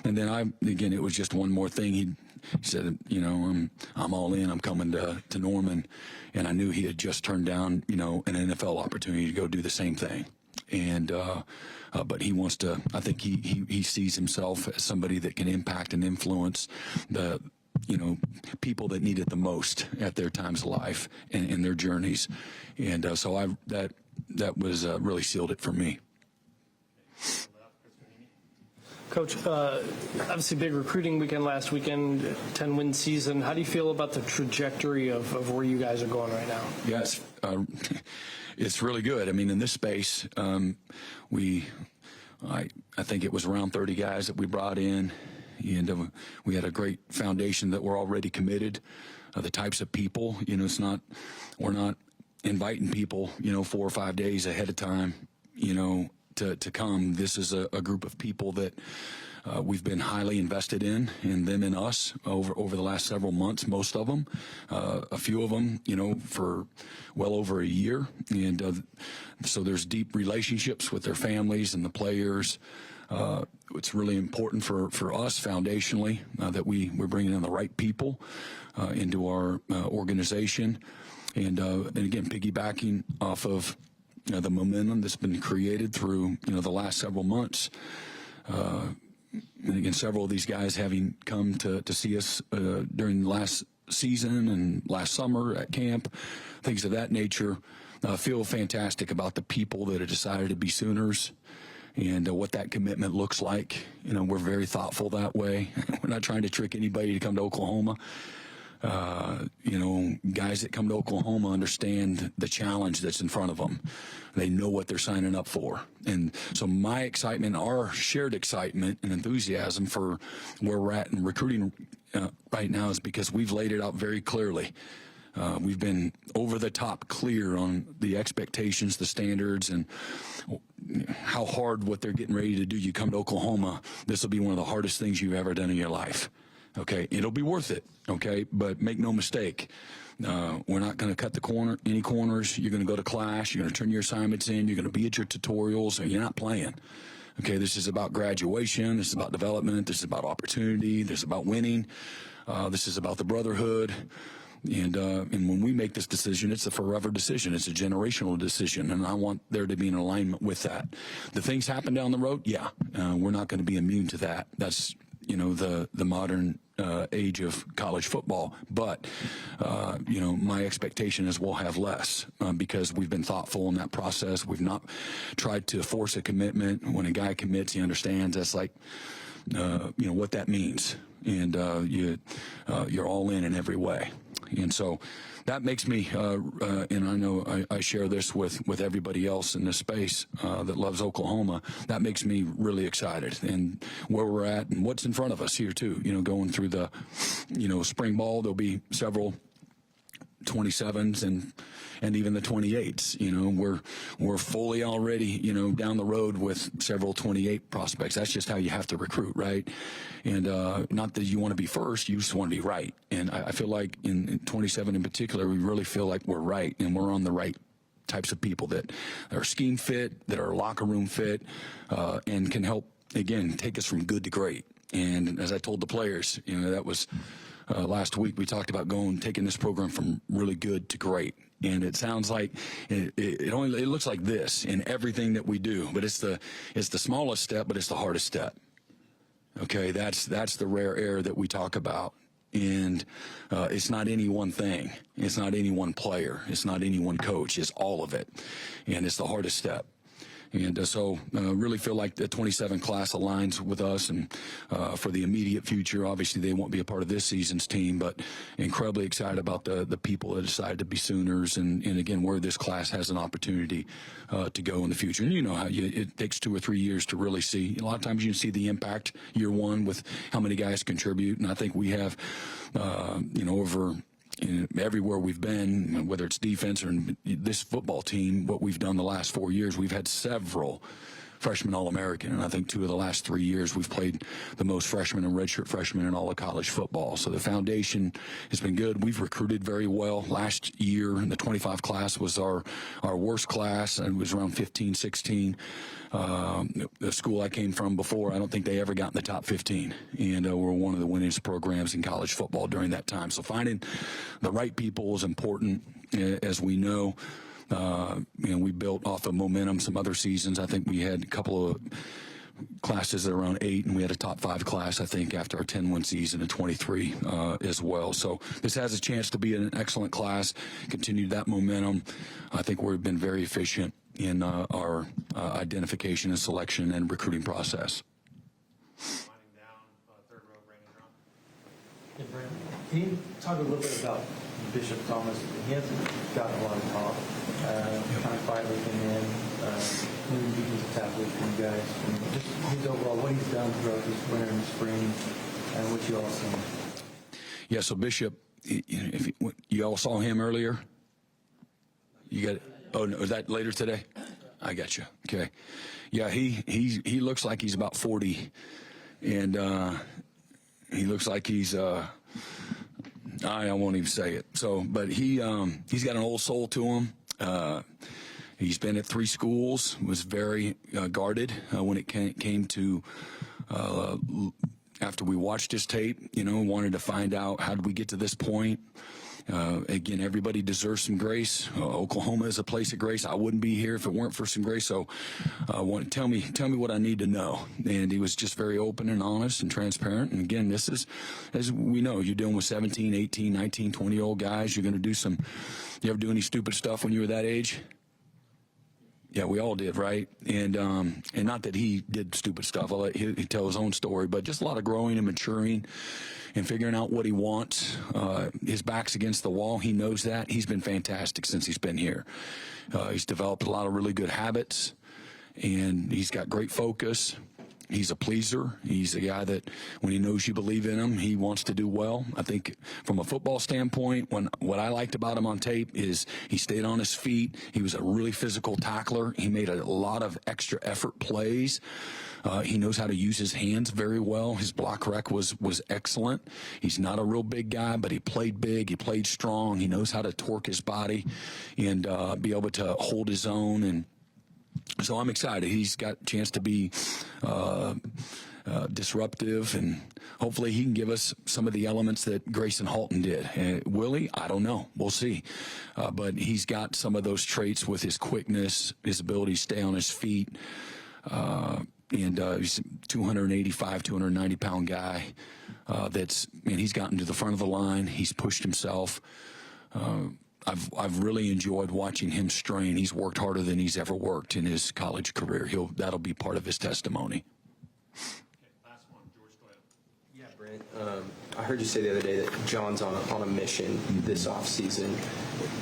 then again, it was just one more thing. He said, I'm all in, I'm coming to Norman. And I knew he had just turned down, an NFL opportunity to go do the same thing. And, but he wants to, I think he sees himself as somebody that can impact and influence the, people that need it the most at their times of life and in their journeys. And so that was really sealed it for me. Coach, obviously big recruiting weekend last weekend, 10-win season. How do you feel about the trajectory of where you guys are going right now? Yes, it's really good. I mean, in this space, I think it was around 30 guys that we brought in, and we had a great foundation that were already committed. The types of people, we're not inviting people, 4 or 5 days ahead of time, to come. This is a group of people that we've been highly invested in them and us over the last several months, most of them, a few of them, for well over a year. And so there's deep relationships with their families and the players. It's really important for us foundationally that we're bringing in the right people into our organization. And again, piggybacking off of the momentum that's been created through the last several months. And again, several of these guys having come to see us during the last season and last summer at camp, things of that nature, feel fantastic about the people that have decided to be Sooners and what that commitment looks like. We're very thoughtful that way. We're not trying to trick anybody to come to Oklahoma. Guys that come to Oklahoma understand the challenge that's in front of them. They know what they're signing up for. And so my excitement, our shared excitement and enthusiasm for where we're at in recruiting right now is because we've laid it out very clearly. We've been over the top clear on the expectations, the standards, and how hard what they're getting ready to do. You come to Oklahoma, this will be one of the hardest things you've ever done in your life. Okay, it'll be worth it. Okay, but make no mistake, we're not going to cut any corners. You're going to go to class. You're going to turn your assignments in. You're going to be at your tutorials, and you're not playing. Okay, this is about graduation. This is about development. This is about opportunity. This is about winning. This is about the brotherhood. And when we make this decision, it's a forever decision. It's a generational decision, and I want there to be an alignment with that. The things happen down the road, yeah, we're not going to be immune to that. That's the modern age of college football. But, my expectation is we'll have less because we've been thoughtful in that process. We've not tried to force a commitment. When a guy commits, he understands that's like, what that means. And you're all in every way. And so that makes me, and I know I share this with everybody else in this space that loves Oklahoma, that makes me really excited. And where we're at and what's in front of us here too, going through the, spring ball, there'll be several 27s and even the 28s. We're fully already, down the road with several 28 prospects. That's just how you have to recruit, right? And not that you want to be first, you just want to be right. And I feel like in 27 in particular, we really feel like we're right, and we're on the right types of people that are scheme fit, that are locker room fit, and can help, again, take us from good to great. And as I told the players, that was last week, we talked about taking this program from really good to great. And it sounds like it looks like this in everything that we do, but it's the smallest step, but it's the hardest step. Okay, that's the rare air that we talk about. And it's not any one thing. It's not any one player. It's not any one coach. It's all of it. And it's the hardest step. And so really feel like the 27 class aligns with us, and for the immediate future, obviously they won't be a part of this season's team, but incredibly excited about the people that decided to be Sooners, and again, where this class has an opportunity to go in the future. And how it takes 2 or 3 years to really see. A lot of times you can see the impact year one with how many guys contribute, and I think we have, over everywhere we've been, whether it's defense or this football team, what we've done the last 4 years, we've had several freshman All-American, and I think 2 of the last 3 years we've played the most freshmen and redshirt freshmen in all of college football. So the foundation has been good. We've recruited very well. Last year, the 25 class was our worst class, and it was around 15, 16. The school I came from before, I don't think they ever got in the top 15, and we're one of the winningest programs in college football during that time. So finding the right people is important, as we know. We built off of momentum some other seasons. I think we had a couple of classes at around 8, and we had a top 5 class, I think, after our 10-win season in 23 as well. So this has a chance to be an excellent class, continue that momentum. I think we've been very efficient in our identification and selection and recruiting process. Can you talk a little bit about Bishop Thomas? He hasn't gotten a lot of talk. Kind of quietly came in, moving defensive tackles from you guys, and just his overall what he's done throughout this winter and spring, and what you all seen. Yeah, so Bishop, if you all saw him earlier. You got it. Oh, no, is that later today? I got you. Okay. Yeah, he looks like he's about 40, and he looks like he's I won't even say it. So, but he's got an old soul to him. He's been at 3 schools. Was very guarded when it came to. After we watched his tape, wanted to find out how did we get to this point. Again, everybody deserves some grace. Oklahoma is a place of grace. I wouldn't be here if it weren't for some grace. So, tell me what I need to know. And he was just very open and honest and transparent. And again, this is, as we know, you're dealing with 17, 18, 19, 20-year-old guys. You're going to do you ever do any stupid stuff when you were that age? Yeah, we all did, right? And not that he did stupid stuff. I'll let he tell his own story, but just a lot of growing and maturing and figuring out what he wants. His back's against the wall. He knows that. He's been fantastic since he's been here. He's developed a lot of really good habits, and he's got great focus. He's a pleaser. He's a guy that when he knows you believe in him, he wants to do well. I think from a football standpoint, what I liked about him on tape is he stayed on his feet. He was a really physical tackler. He made a lot of extra effort plays. He knows how to use his hands very well. His block rec was excellent. He's not a real big guy, but he played big. He played strong. He knows how to torque his body and be able to hold his own. And so I'm excited. He's got a chance to be disruptive, and hopefully he can give us some of the elements that Grayson Halton did. Will he? I don't know. We'll see. But he's got some of those traits with his quickness, his ability to stay on his feet. And he's a 285, 290-pound guy he's gotten to the front of the line. He's pushed himself. I've really enjoyed watching him strain. He's worked harder than he's ever worked in his college career. That'll be part of his testimony. Last one, George Doyle. Yeah, Brent. I heard you say the other day that John's on a mission this offseason.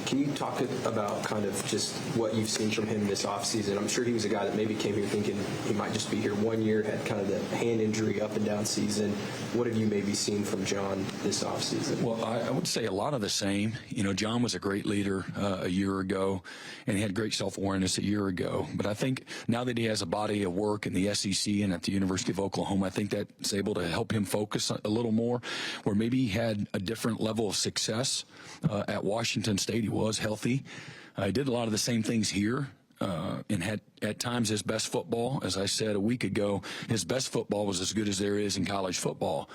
Can you talk about kind of just what you've seen from him this offseason? I'm sure he was a guy that maybe came here thinking he might just be here 1 year, had kind of the hand injury up and down season. What have you maybe seen from John this offseason? Well, I would say a lot of the same. John was a great leader a year ago, and he had great self-awareness a year ago. But I think now that he has a body of work in the SEC and at the University of Oklahoma, I think that's able to help him focus a little more, where maybe he had a different level of success at Washington State. He was healthy. He did a lot of the same things here. And had at times his best football, as I said a week ago, his best football was as good as there is in college football.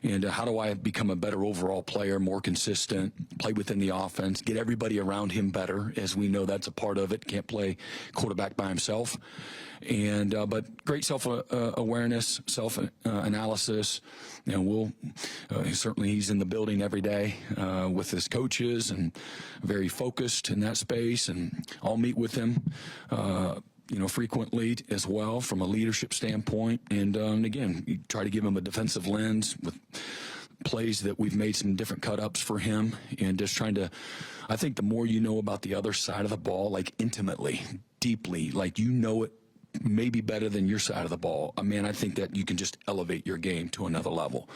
And how do I become a better overall player, more consistent, play within the offense, get everybody around him better? As we know, that's a part of it. Can't play quarterback by himself. And but great self-awareness, self-analysis. Certainly he's in the building every day with his coaches and very focused in that space. And I'll meet with him, frequently as well from a leadership standpoint. And again, you try to give him a defensive lens with plays that we've made some different cut-ups for him, and just trying to, I think the more you know about the other side of the ball, like intimately, deeply, like it maybe better than your side of the ball. I think that you can just elevate your game to another level.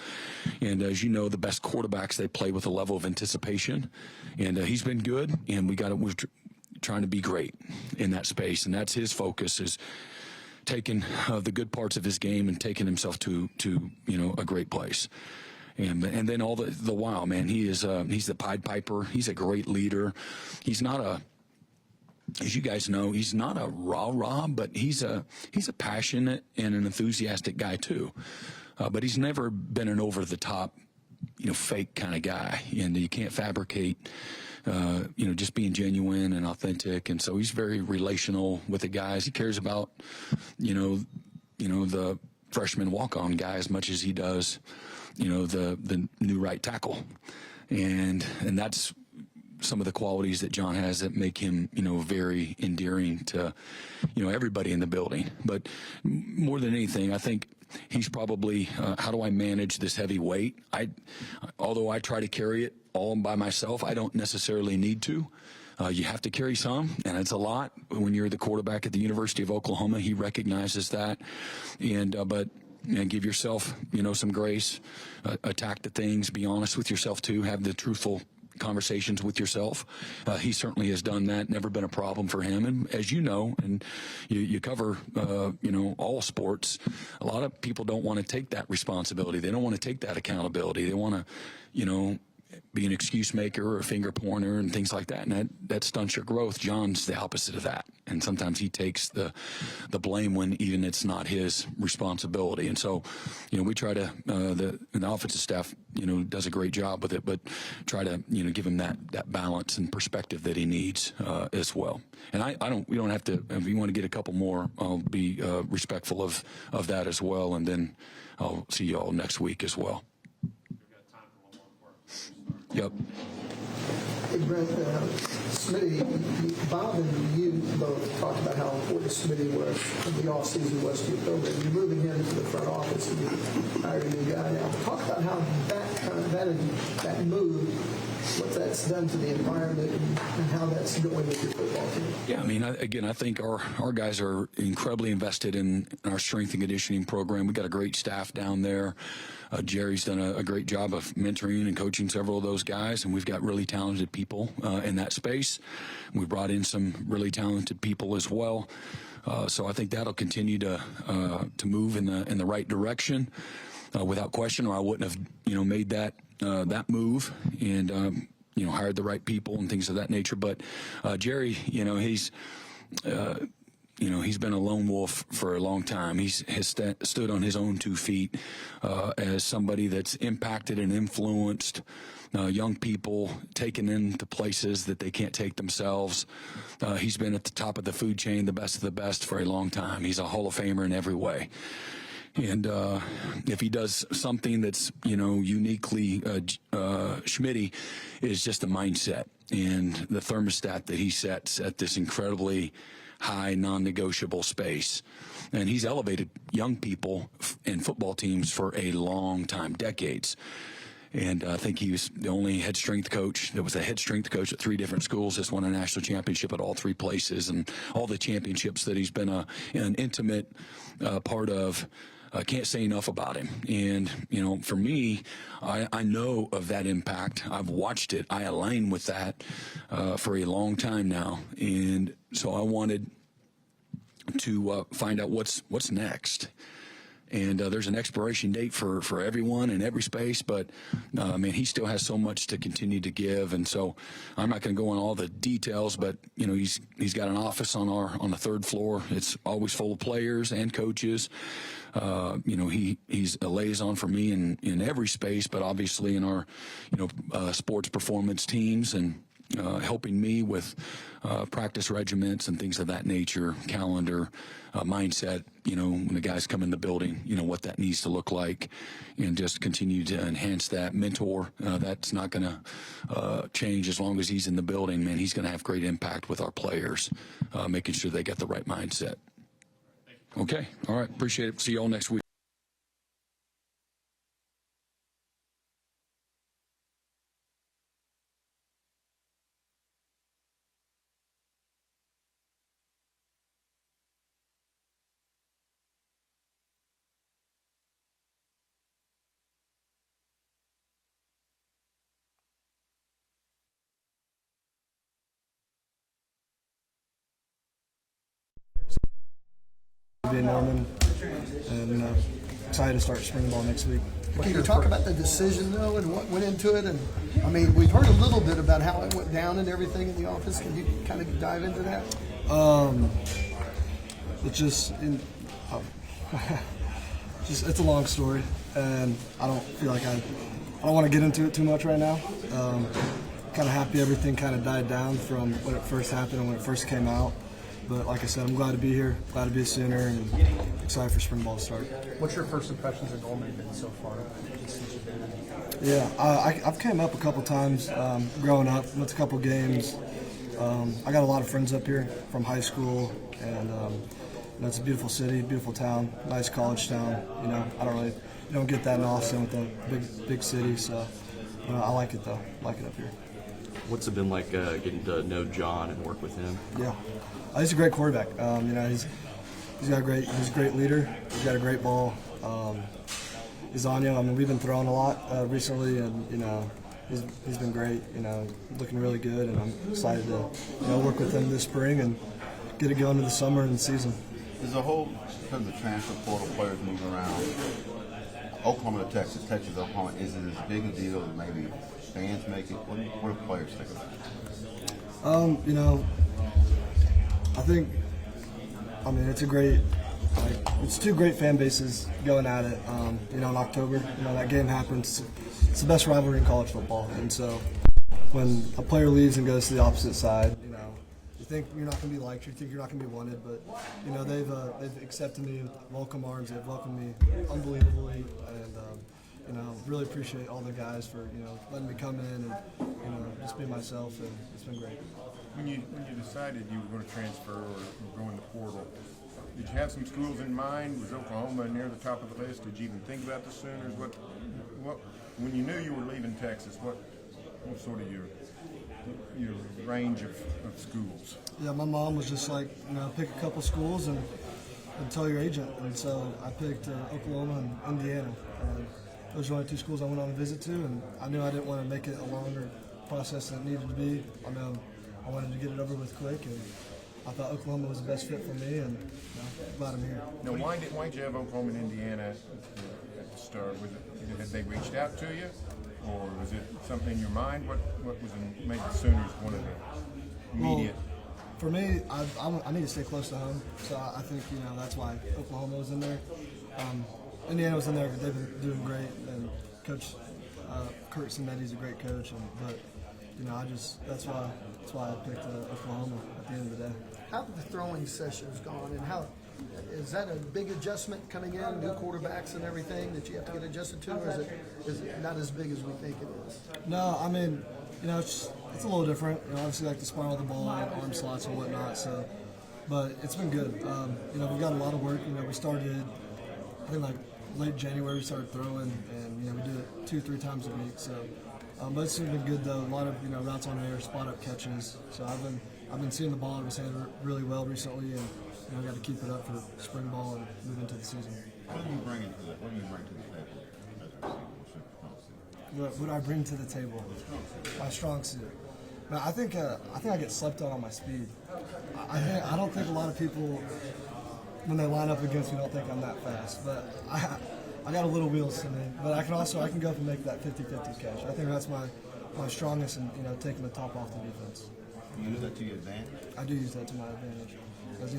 And as you know, the best quarterbacks, they play with a level of anticipation. And he's been good, and we're trying to be great in that space. And that's his focus, is taking the good parts of his game and taking himself to a great place. And then all the while, man, he's the Pied Piper. He's a great leader. He's not as you guys know, he's not a rah-rah, but he's a passionate and an enthusiastic guy too. But he's never been an over-the-top, fake kind of guy. And you can't fabricate, just being genuine and authentic. And so he's very relational with the guys. He cares about, the freshman walk-on guy as much as he does, the new right tackle. And that's some of the qualities that John has that make him, very endearing to, everybody in the building. But more than anything, I think he's probably, how do I manage this heavy weight? Although I try to carry it all by myself, I don't necessarily need to. You have to carry some, and it's a lot when you're the quarterback at the University of Oklahoma. He recognizes that, but give yourself, some grace. Attack the things. Be honest with yourself too. Have the truthful conversations with yourself. He certainly has done that. Never been a problem for him. And as you know, and you cover, all sports, a lot of people don't want to take that responsibility. They don't want to take that accountability. They want to, be an excuse maker or a finger pointer and things like that, and that stunts your growth. John's the opposite of that, and sometimes he takes the blame when even it's not his responsibility. And so, we try to the offensive staff, does a great job with it, but try to give him that balance and perspective that he needs as well. And we don't have to. If you want to get a couple more, I'll be respectful of that as well, and then I'll see you all next week as well. Yep. Hey, Brent, Smitty, Bob and you both talked about how important Smitty was in the offseason was to your program. You're moving him to the front office and you hired a new guy now. Talk about how that move, what that's done to the environment and how that's going with your football team. Yeah, I think our guys are incredibly invested in our strength and conditioning program. We've got a great staff down there. Jerry's done a great job of mentoring and coaching several of those guys, and we've got really talented people in that space. We brought in some really talented people as well. So I think that'll continue to move in the right direction without question, or I wouldn't have made that move and hired the right people and things of that nature. But Jerry, he's been a lone wolf for a long time. He has stood on his own 2 feet as somebody that's impacted and influenced young people, taken into places that they can't take themselves. He's been at the top of the food chain, the best of the best for a long time. He's a Hall of Famer in every way. And if he does something that's, uniquely Schmitty, is just a mindset and the thermostat that he sets at this incredibly high, non-negotiable space. And he's elevated young people and football teams for a long time, decades. And I think he was the only head strength coach that was a head strength coach at 3 different schools. Has won a national championship at all 3 places, and all the championships that he's been an intimate part of. I can't say enough about him. And, for me, I know of that impact. I've watched it. I align with that for a long time now. And so I wanted to find out what's next. And there's an expiration date for everyone in every space, but he still has so much to continue to give. And so I'm not going to go on all the details, but he's got an office on the 3rd floor. It's always full of players and coaches. He's a liaison for me in every space, but obviously in our sports performance teams and helping me with practice regiments and things of that nature, calendar, mindset, when the guys come in the building, what that needs to look like, and just continue to enhance that. Mentor, that's not going to change as long as he's in the building. Man, he's going to have great impact with our players, making sure they get the right mindset. Okay, all right, appreciate it. See you all next week. Norman, and excited to start spring ball next week. Can you talk about the decision, though, and what went into it? And we've heard a little bit about how it went down and everything in the office. Can you kind of dive into that? It's it's a long story, and I don't feel like I don't want to get into it too much right now. Kind of happy everything kind of died down from when it first happened and when it first came out. But like I said, I'm glad to be here, glad to be a Sooner, and excited for spring ball to start. What's your first impressions of Norman been so far? Yeah, I've came up a couple times growing up, went to a couple games. I got a lot of friends up here from high school, and it's a beautiful city, beautiful town, nice college town. You don't get that in Austin with a big city, so I like it though. I like it up here. What's it been like getting to know John and work with him? Yeah, he's a great quarterback. He's a great leader. He's got a great ball. He's on you. We've been throwing a lot recently, and he's been great. Looking really good, and I'm excited to work with him this spring and get it going to the summer and the season. There's a whole, because of the transfer portal, players moving around. Oklahoma to Texas, Texas to Oklahoma, is it as big a deal as maybe fans make it? What do players think about it? I think, it's a great, it's two great fan bases going at it. In October, that game happens. It's the best rivalry in college football, and so when a player leaves and goes to the opposite side, you think you're not going to be liked, you think you're not going to be wanted, but they've accepted me with welcome arms. They've welcomed me unbelievably, and really appreciate all the guys for letting me come in and just be myself, and it's been great. When you decided you were going to transfer or go in the portal, did you have some schools in mind? Was Oklahoma near the top of the list? Did you even think about the Sooners? What when you knew you were leaving Texas, what sort of your range of schools? Yeah, my mom was just like, pick a couple schools and tell your agent. And so I picked Oklahoma and Indiana. Those were only two schools I went on a visit to, and I knew I didn't want to make it a longer process than it needed to be. I wanted to get it over with quick, and I thought Oklahoma was the best fit for me, and glad I'm here. Now, why did you have Oklahoma and Indiana at the start? Had they reached out to you, or was it something in your mind? What made the Sooners one of the immediate? Well, for me, I need to stay close to home, so I think that's why Oklahoma was in there. Indiana was in there, but they've been doing great, and Coach Kurt Sinetti's a great coach, but that's why I picked Oklahoma at the end of the day. How have the throwing sessions gone, and how is that a big adjustment coming in, new quarterbacks and everything that you have to get adjusted to, or is it not as big as we think it is? No, it's a little different. Obviously, like to spiral the ball, arm slots and whatnot. So, but it's been good. We've got a lot of work. We started, I think late January, we started throwing, and we do it 2-3 times a week. So, but it's been good though. A lot of routes on air, spot up catches. So I've been seeing the ball in his hand really well recently, and I got to keep it up for spring ball and move into the season. What do you bring to the table? What do I bring to the table? My strong suit. Now, I think I get slept on my speed. I don't think a lot of people, when they line up against me, don't think I'm that fast. But I got a little wheels to me. But I can go up and make that 50-50 catch. I think that's my strongest in taking the top off the defense. You use that to your advantage? I do use that to my advantage. Because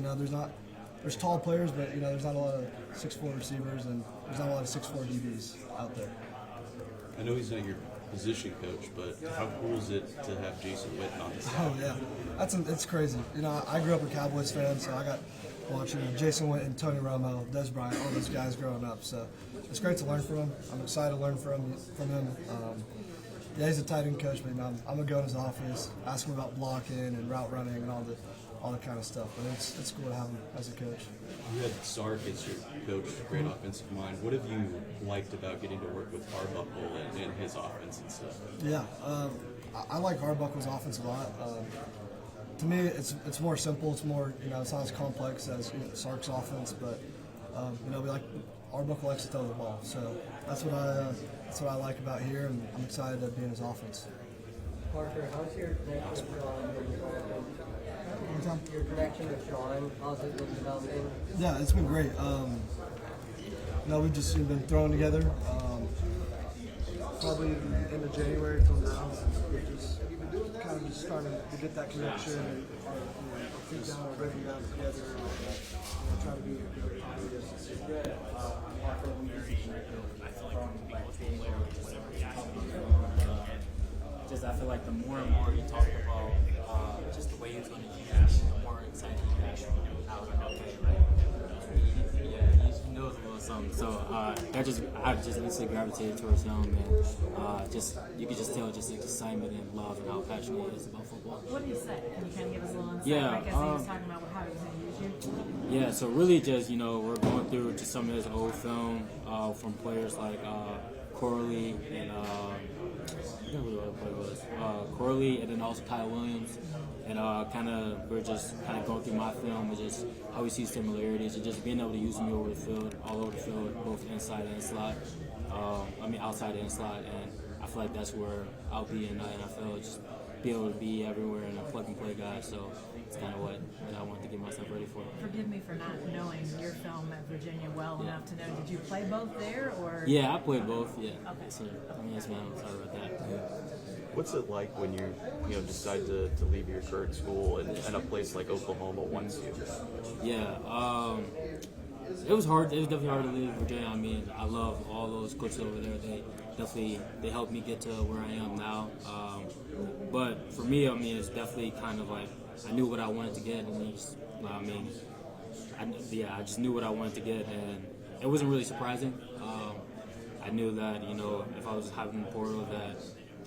there's tall players, but there's not a lot of 6'4" receivers, and there's not a lot of 6'4" DBs out there. I know he's not your position coach, but how cool is it to have Jason Witten on the side? Oh yeah, it's crazy. I grew up a Cowboys fan, so I got watching Jason Witten, Tony Romo, Des Bryant, all those guys growing up. So it's great to learn from him. I'm excited to learn from him. Yeah, he's a tight end coach, but I'm gonna go in his office, ask him about blocking and route running and all that kind of stuff. But it's cool to have him as a coach. You had Sark as your coach, great offensive mind. What have you liked about getting to work with Arbuckle and his offense and stuff? Yeah, I like Arbuckle's offense a lot. To me, it's more simple. It's more it's not as complex as Sark's offense, but we like Arbuckle likes to throw the ball. So that's what I like about here, and I'm excited to be in his offense. Parker, how's your connection with Sean? How's it been developing? Yeah, it's been great. We've just been throwing together. Probably in the end of January till now, we're just kind of starting to get that connection and sit down and breaking down together and try to be very positive. I feel like the more and more you talk about just the way he's going to use it, the more excited you get. I was like, okay, right? Yeah, he's It was a little something. So I just instantly gravitated towards him, and you could just tell just excitement and love and how passionate he is about football. What did he say? Can you kind of give us a little insight? Yeah, I guess he was talking about how he was going to use you. Yeah, so really just, we're going through just some of his old film from players like Corley and I don't remember what it was. Corley and then also Kyle Williams. And we're just kind of going through my film and just how we see similarities and just being able to use me over the field, all over the field, both inside and slot. Outside and slot. And I feel like that's where I'll be in the NFL, just be able to be everywhere and a plug and play guy. So it's kind of what I wanted to get myself ready for. Forgive me for not knowing your film at Virginia well enough to know. Did you play both there, or? Yeah, I played both. Yeah. Okay. So, yes, ma'am. Sorry about that. What's it like when you decide to leave your current school and a place like Oklahoma wants you? Yeah, it was hard. It was definitely hard to leave Virginia. I mean, I love all those coaches over there. They helped me get to where I am now. But for me, it's definitely kind of like I knew what I wanted to get, and I just knew what I wanted to get, and it wasn't really surprising. I knew that if I was having the portal that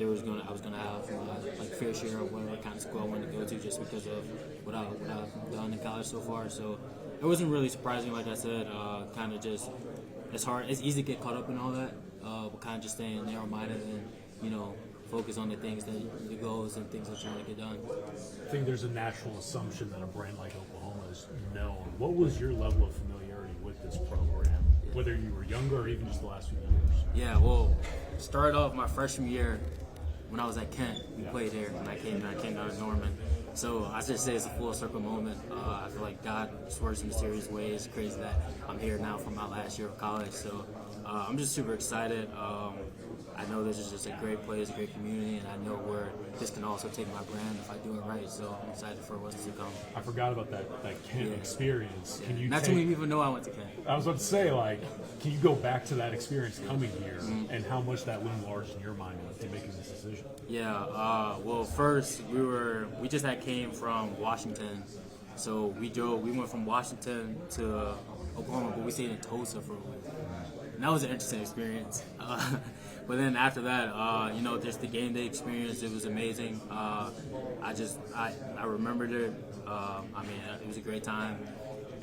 I was gonna have my fair share of whatever kind of school I wanted to go to, just because of what I've done in college so far. So it wasn't really surprising, like I said. Kind of just it's hard. It's easy to get caught up in all that, but kind of just staying narrow-minded and focus on the things the goals and things that you're trying to get done. I think there's a natural assumption that a brand like Oklahoma is known. What was your level of familiarity with this program, whether you were younger or even just the last few years? Yeah, well, started off my freshman year when I was at Kent. We played there, and I came down to Norman. So I just say it's a full circle moment. I feel like God works in mysterious ways. It's crazy that I'm here now for my last year of college. So I'm just super excited. I know this is just a great place, a great community, and I know where this can also take my brand if I do it right. So I'm excited for what's to come. I forgot about that Kent experience. Can you Not too many people know I went to Kent. I was about to say, can you go back to that experience coming here, and how much that loomed large in your mind in making this decision? Yeah. Well, first we just came from Washington, so we went from Washington to Oklahoma, but we stayed in Tulsa for a week. And that was an interesting experience. But then after that, just the game day experience, it was amazing. I remembered it. It was a great time.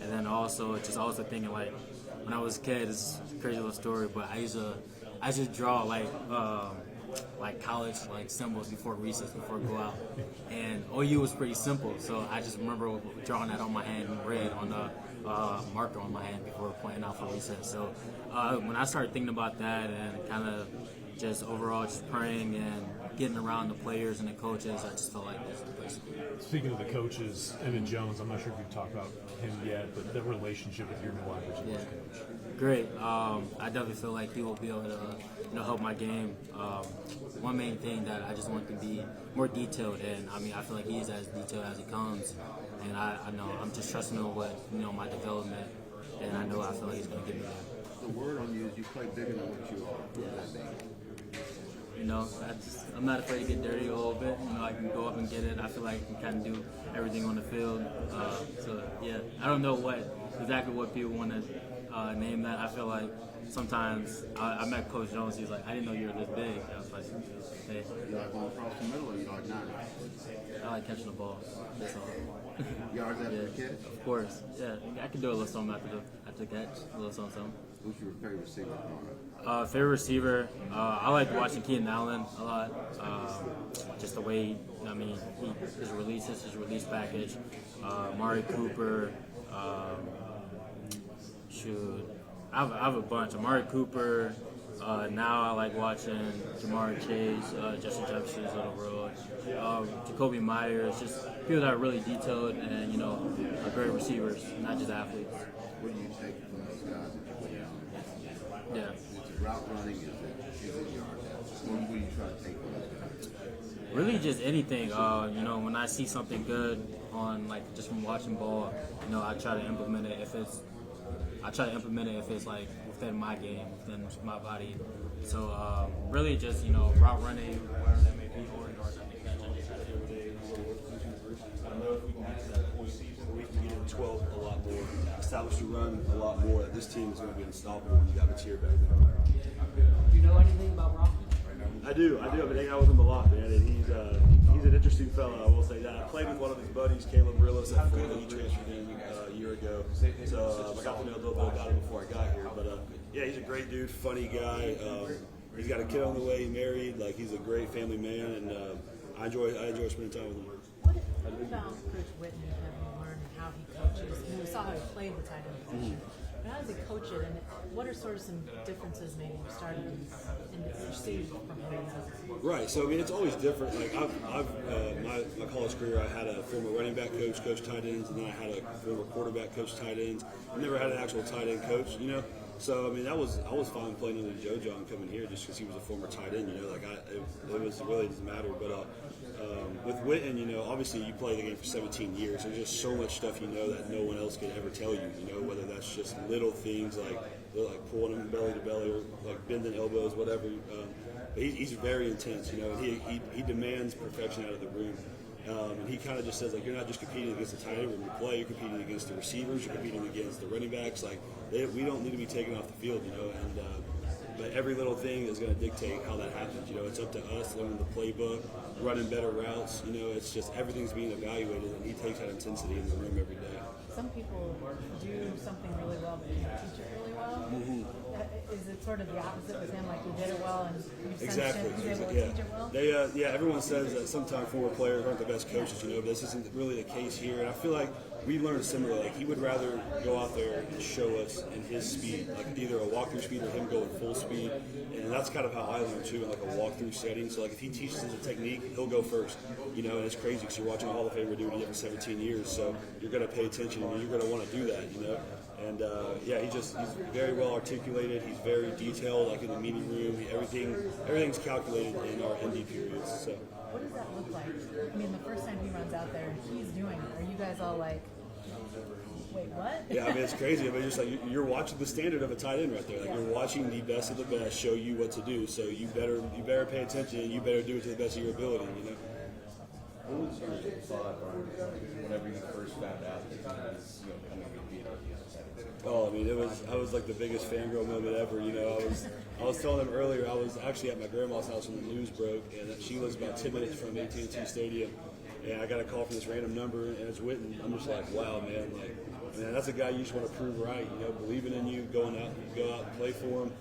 And then also thinking when I was a kid, it's a crazy little story, but I used to draw like college symbols before recess, before go out. And OU was pretty simple, so I just remember drawing that on my hand in red on the marker on my hand before playing out for recess. So when I started thinking about that and kind of just overall just praying and getting around the players and the coaches, I just felt like this was the place to be. Speaking of the coaches, Evan Jones, I'm not sure if you've talked about him yet, but the relationship with your new wide receivers coach. Great. I definitely feel like he will be able to help my game. One main thing that I just want to be more detailed, and I feel like he's as detailed as he comes, and I know I'm just trusting him with my development, and I feel like he's going to get me there. The word on you is you play bigger than what you are. I'm not afraid to get dirty a little bit. I can go up and get it. I feel like I can kind of do everything on the field. I don't know exactly what people want to name that. I feel like sometimes I met Coach Jones. He's like, I didn't know you were this big. I was like, hey. You like going across the middle, or you like not? I like catching the ball. That's all. You always have to catch? Of course. Yeah, I can do a little something after the catch. A little something. Who's your favorite receiver growing up? Favorite receiver, I like watching Keenan Allen a lot. Just the way, his release package. Amari Cooper. I have a bunch. Amari Cooper. Now I like watching Jamar Chase, Justin Jefferson's on the road. Jacoby Myers, just people that are really detailed and are great receivers, not just athletes. What do you take from those guys that you play on? Yeah. Is it route running? Is it yard depth? What do you try to take from those guys? Really, just anything. When I see something good on just from watching ball, I try to implement it. If it's within my game, within my body. So really, just route running, whatever that may be, or yards. I think that's just every day. I know if we can get to that point season where we can get it 12 a lot more, establish the run a lot more. This team is going to be unstoppable when you got Mateer back there. Do you know anything about Rocky? I do. I've been hanging out with him a lot, man, and he's an interesting fellow. I will say that. I played with one of his buddies, Caleb Rillis, at Florida. He transferred in a year ago, so I got to know a little bit about him before I got here. But yeah, he's a great dude, funny guy. He's got a kid on the way, married. Like, he's a great family man, and I enjoy spending time with him. What about Coach Whitten have you learned how he coaches? I mean, we saw how he played the tight end position. But how does he coach it, and what are sort of some differences maybe you started to see from him? Right. So I mean, it's always different. Like my college career, I had a former running back coach, tight ends, and then I had a former quarterback coach, tight ends. I never had an actual tight end coach, you know. So I mean, I was fine playing under Joe John coming here just because he was a former tight end, you know. Like it really doesn't matter. But with Whitten, you know, obviously you play the game for 17 years. There's just so much stuff you know that no one else could ever tell you. You know, whether that's just little things like pulling him belly to belly or like bending elbows, whatever. He's very intense, you know, and he demands perfection out of the room. And he kind of just says, like, you're not just competing against the tight end when you play, you're competing against the receivers, you're competing against the running backs. Like, we don't need to be taken off the field, you know, and but every little thing is going to dictate how that happens. You know, it's up to us learning the playbook, running better routes. You know, it's just everything's being evaluated, and he takes that intensity in the room every day. Some people do something really well, but can't teach it really well. Mm-hmm. Is it sort of the opposite with him? Like, you did it well, and you Exactly. He's able to Yeah. teach it well? Yeah, everyone says that sometimes former players aren't the best coaches, you know, but this isn't really the case here. And I feel like we learned similar. Like, he would rather go out there and show us in his speed, like either a walkthrough speed or him going full speed. And that's kind of how I learned too, in like a walkthrough setting. So like if he teaches us a technique, he'll go first. You know, and it's crazy because you're watching a Hall of Famer do it for 17 years. So you're going to pay attention and you're going to want to do that, you know. And yeah, he's very well articulated. He's very detailed, like in the meeting room. Everything's calculated in our ND periods. So. What does that look like? I mean, the first time he runs out there and he's doing it, are you guys all like, wait, what? Yeah, I mean, it's crazy. I mean, just like you're watching the standard of a tight end right there. Like, you're watching the best of the best show you what to do. So you better pay attention and you better do it to the best of your ability, you know. What was your thought whenever you first found out that he was, coming to be Oh, I mean, I was like the biggest fangirl moment ever. You know, I was telling him earlier, I was actually at my grandma's house when the news broke, and she lives about 10 minutes from AT&T Stadium, and I got a call from this random number, and it's Whitten. I'm just like, wow, man, like, man, that's a guy you just want to prove right. You know, believing in you, go out and play for him.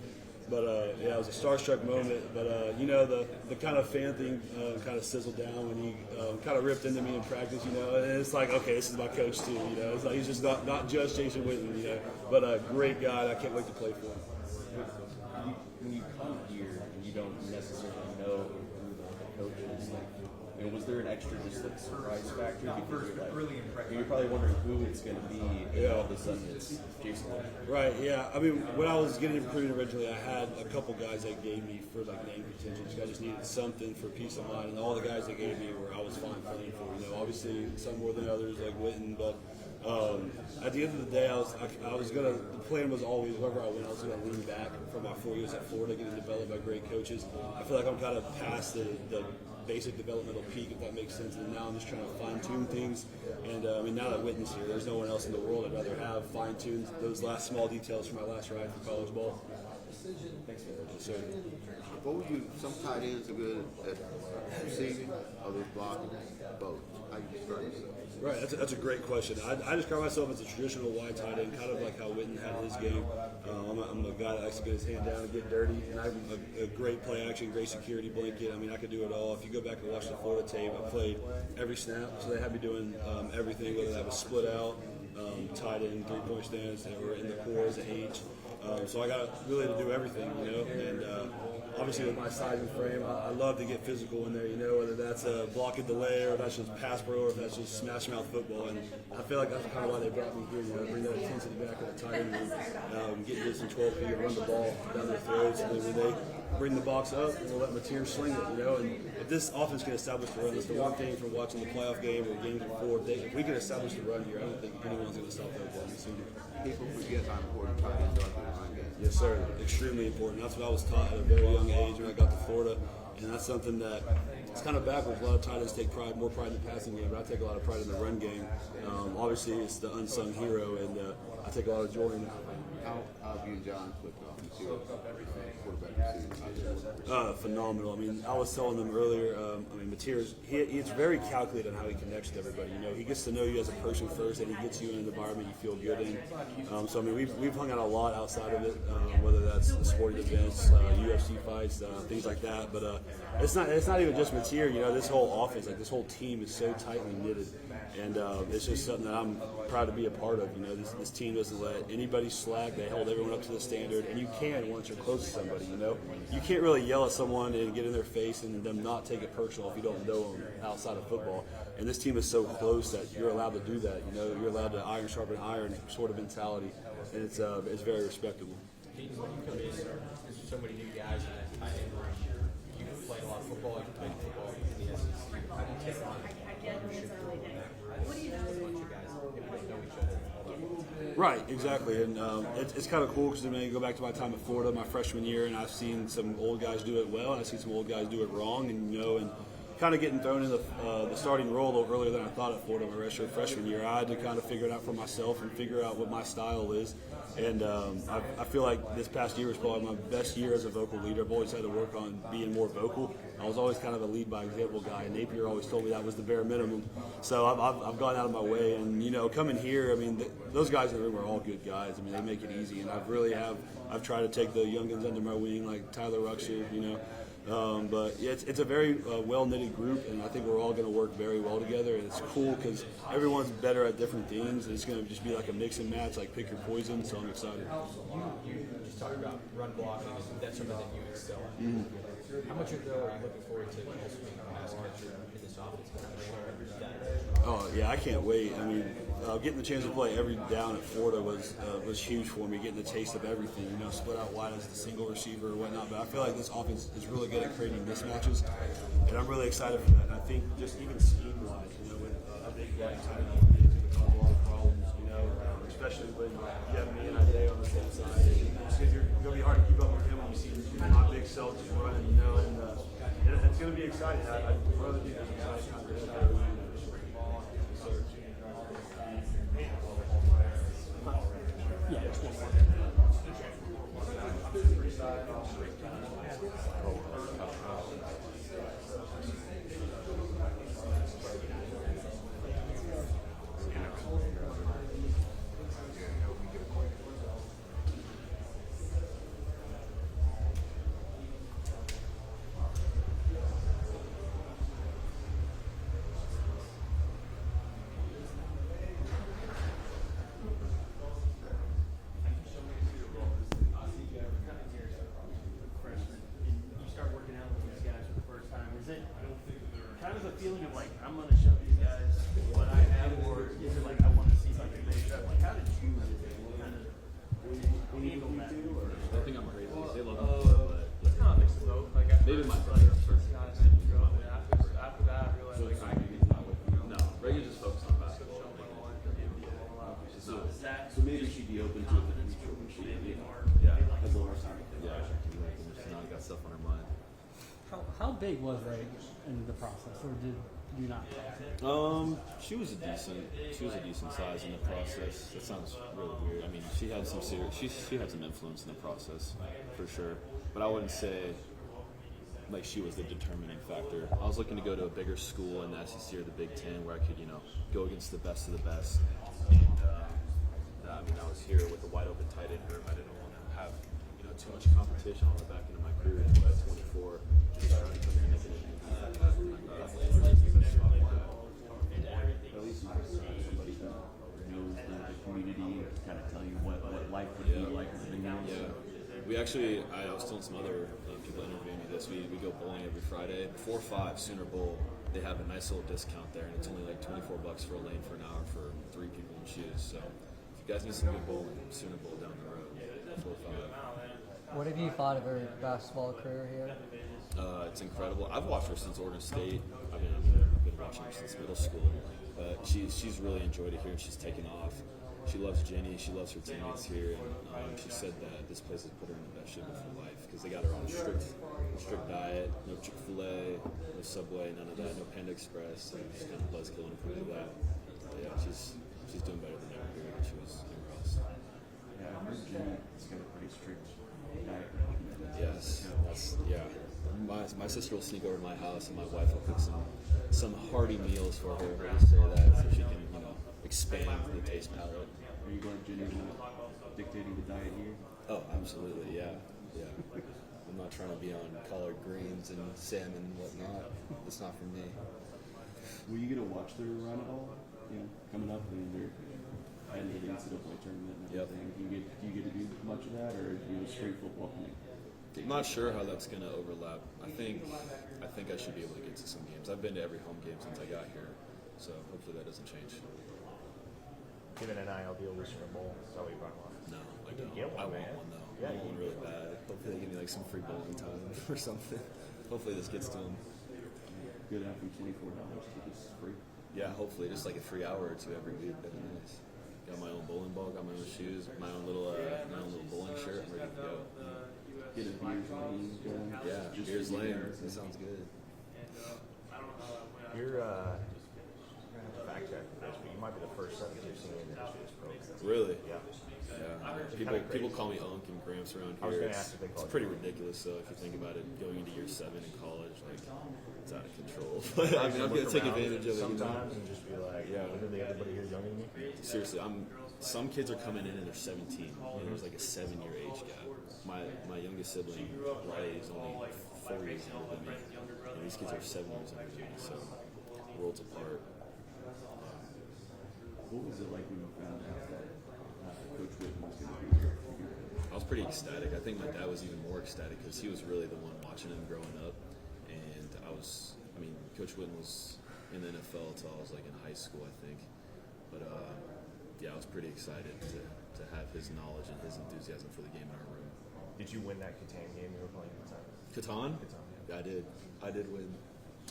But yeah, it was a starstruck moment. But you know, the kind of fan thing kind of sizzled down when he kind of ripped into me in practice. You know, and it's like, okay, this is my coach too. You know, it's like he's just not just Jason Whitten. You know, but a great guy. And I can't wait to play for him. When you come here and you don't necessarily know who the coach is, like, was there an extra just like surprise factor? Because you're probably wondering who it's going to be, and all of a sudden it's Jason. Right. Yeah. I mean, when I was getting recruited originally, I had a couple guys that gave me for like name contingents. I just needed something for peace of mind, and all the guys that gave me were I was fine playing for. You know, obviously some more than others, like Whitten, but. At the end of the day, the plan was always wherever I went, I was gonna lean back from my 4 years at Florida, getting developed by great coaches. I feel like I'm kind of past the basic developmental peak, if that makes sense. And now I'm just trying to fine tune things. And I mean, now that Whitten's here, there's no one else in the world I'd rather have fine tuned those last small details from my last ride for college ball. Thanks, man. What would you? Some tight ends are good at receiving, others blocking, both. How you describe yourself? Right, that's a great question. I describe myself as a traditional wide tight end, kind of like how Whitten had his game. I'm a guy that likes to get his hand down and get dirty, and I'm a great play action, great security blanket. I mean, I could do it all. If you go back and watch the Florida tape, I played every snap, so they had me doing everything, whether that was split out, tight end, three-point stance, or in the core as an H. So I got really to do everything, you know, and obviously with my size and frame, I love to get physical in there, you know, whether that's a block and delay or if that's just pass pro or if that's just smash mouth football. And I feel like that's kind of why they brought me here, you know, bring that intensity back at the tight end room, get this in 12 feet and run the ball down their throats. And then when they bring the box up, we'll let Mateer sling it, you know. And if this offense can establish the run, that's the one thing from watching the playoff game or games before. If we can establish the run here, I don't think anyone's going to stop that ball. People forget how important tight ends are to the run game. Yes, sir. Extremely important. That's what I was taught at a very young age when I got to Florida. and that's something that it's kind of backwards. A lot of tight ends take more pride in the passing game, but I take a lot of pride in the run game. Obviously, it's the unsung hero, and I take a lot of joy in it. How have you and John clicked off in series? Quarterback series? Phenomenal. I mean, I was telling them earlier. Mateer's he's very calculated on how he connects with everybody. You know, he gets to know you as a person first, and he gets you in an environment you feel good in. So I mean, we've hung out a lot outside of it, whether that's the sporting events, UFC fights, things like that. But it's not even just Mateer. You know, this whole offense, like this whole team, is so tightly knitted, and it's just something that I'm proud to be a part of. You know, this team doesn't let anybody slack. They hold everyone up to the standard, and you can once you're close to somebody. You know, you can't really yell at someone and get in their face and them not take it personal if you don't know them outside of football. And this team is so close that you're allowed to do that. You know, you're allowed to iron sharpen iron sort of mentality, and it's very respectable. When you come in, there's so many new guys in that tight end room. You've played a lot of football. You've played football in the SEC. How do you take on leadership? What do you know? A bunch of guys that don't know each other. Right, exactly, and it's kind of cool because I go back to my time at Florida, my freshman year, and I've seen some old guys do it well, and I've seen some old guys do it wrong, and kind of getting thrown in the starting role a little earlier than I thought at Florida my redshirt freshman year. I had to kind of figure it out for myself and figure out what my style is, and I feel like this past year was probably my best year as a vocal leader. I've always had to work on being more vocal. I was always kind of a lead by example guy, and Napier always told me that was the bare minimum. So I've gone out of my way, and coming here, I mean, those guys in the room are all good guys. I mean, they make it easy, and I've tried to take the youngins under my wing, like Tyler Ruxer, but yeah, it's a very well-knitted group, and I think we're all going to work very well together. And it's cool because everyone's better at different things, and it's going to just be like a mix and match, like pick your poison. So I'm excited. You just talked about run blocking. That's something that you excel at. Mm-hmm. How much of that are you looking forward to also being a pass catcher in this offense? Oh yeah, I can't wait. I mean, getting the chance to play every down at Florida was huge for me. Getting the taste of everything, split out wide as the single receiver or whatnot. But I feel like this offense is really good at creating mismatches, and I'm really excited for that. And I think just even scheme-wise, with a big guy tight end, it's going to cause a lot of problems. Especially when you have me and Isaiah on the same side, because you're going to be hard to keep up with him when you see my big self just running, and it's going to be exciting. I'd rather do this exciting time to kind of a feeling of like, I'm going to show these guys what I have, or is it like, I want to see something they show? Like, how did you kind of handle that? I think I'm crazy. They love me, but it's kind of mixed of both. Like, maybe my brother. After that, I realized like I can not with me. No, Reggie just focused on basketball. So maybe she'd be open to it in the future when she has a little more time. Yeah, she's not got stuff on her mind. How big was Ray in the process, or did you not? She was a decent size in the process. That sounds really weird. I mean, she had some she had some influence in the process for sure, but I wouldn't say like she was the determining factor. I was looking to go to a bigger school in the SEC or the Big Ten where I could go against the best of the best. And I mean, I was here with a wide open tight end room. I didn't want to have too much competition on the back end of my career at 24. Just trying to come in and make it. At least you have somebody who knows the community, kind of tell you what life would be like as a big man. Yeah. We actually, I was telling some other people interviewing me this, we go bowling every Friday. 4-5 Sooner Bowl, they have a nice little discount there, and it's only like $24 for a lane for an hour for 3 people in shoes. So if you guys need some good bowling, Sooner Bowl down the road, 4-5. What have you thought of her basketball career here? It's incredible. I've watched her since Oregon State. I've been watching her since middle school. But she's really enjoyed it here, and she's taken off. She loves Jenny. She loves her teammates here, and she said that this place has put her in the best shape of her life because they got her on strict strict diet, no Chick-fil-A, no Subway, none of that, no Panda Express. And just kind of buzzkill and improve that. But yeah, she's doing better than ever here than she was anywhere else. Yeah, I heard Jenny's got a pretty strict diet. Yes, yeah. My sister will sneak over to my house and my wife will cook some hearty meals for her. We'll just say that so she can, expand the taste palette. Are you going to Jenny dictating the diet here? Oh, absolutely, yeah. I'm not trying to be on collard greens and salmon and whatnot. It's not for me. Will you get to watch their run at all? Coming up and they're heading to the NCAA tournament and everything. Do you get to do much of that, or do you straight football? I'm not sure how that's going to overlap. I think I should be able to get to some games. I've been to every home game since I got here, so hopefully that doesn't change. Give an NIL deal this year, bowl. Is that what you're talking about? No, I don't. Get one, I want man. one though. Yeah, I want one really bad. Hopefully they give me some free bowling time or something. Hopefully this gets to them. Good enough for $24 to just free. Yeah, hopefully just like a free hour or two every week. That'd be nice. Got my own bowling ball, got my own shoes, my own little bowling shirt. I'm ready to go. Get a beers lane going. Yeah, Just beers to be lane. there. That sounds good. You're fact check this, but you might be the first 17 senior in the history of this program. Really? Yeah. Yeah. People call me Unc and Gramps around I was here. gonna ask if they call It's you pretty Unc. ridiculous though if you think about it. Going into year 7 in college, like it's out of control. But I mean, I'm gonna take advantage of it. Sometimes and just be like, yeah. Literally everybody here is younger than me. Seriously, some kids are coming in and they're 17, and there's like a 7-year age gap. My youngest sibling, Riley, is only 4 years younger than me, and these kids are 7 years younger than me, so worlds apart. What was it like when you found out that Coach Whitten was going to be here? I was pretty ecstatic. I think my dad was even more ecstatic because he was really the one watching him growing up, and Coach Whitten was in the NFL until I was like in high school, I think. But yeah, I was pretty excited to have his knowledge and his enthusiasm for the game in our room. Did you win that Catan game you were playing at the time? Catan? Catan, yeah. I did win.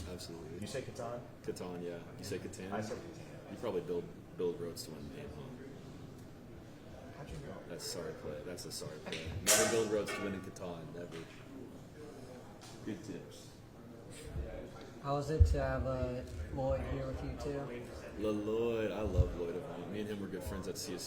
Absolutely. You say Catan? Catan, yeah. You say Catan? I said Catan. You probably build roads to win the game, huh? How'd you know? That's a sorry play. That's a sorry play. Never build roads to win in Catan. Never. Good tips. How is it to have Lloyd here with you too? Lloyd, I love Lloyd. Me and him were good friends at CSU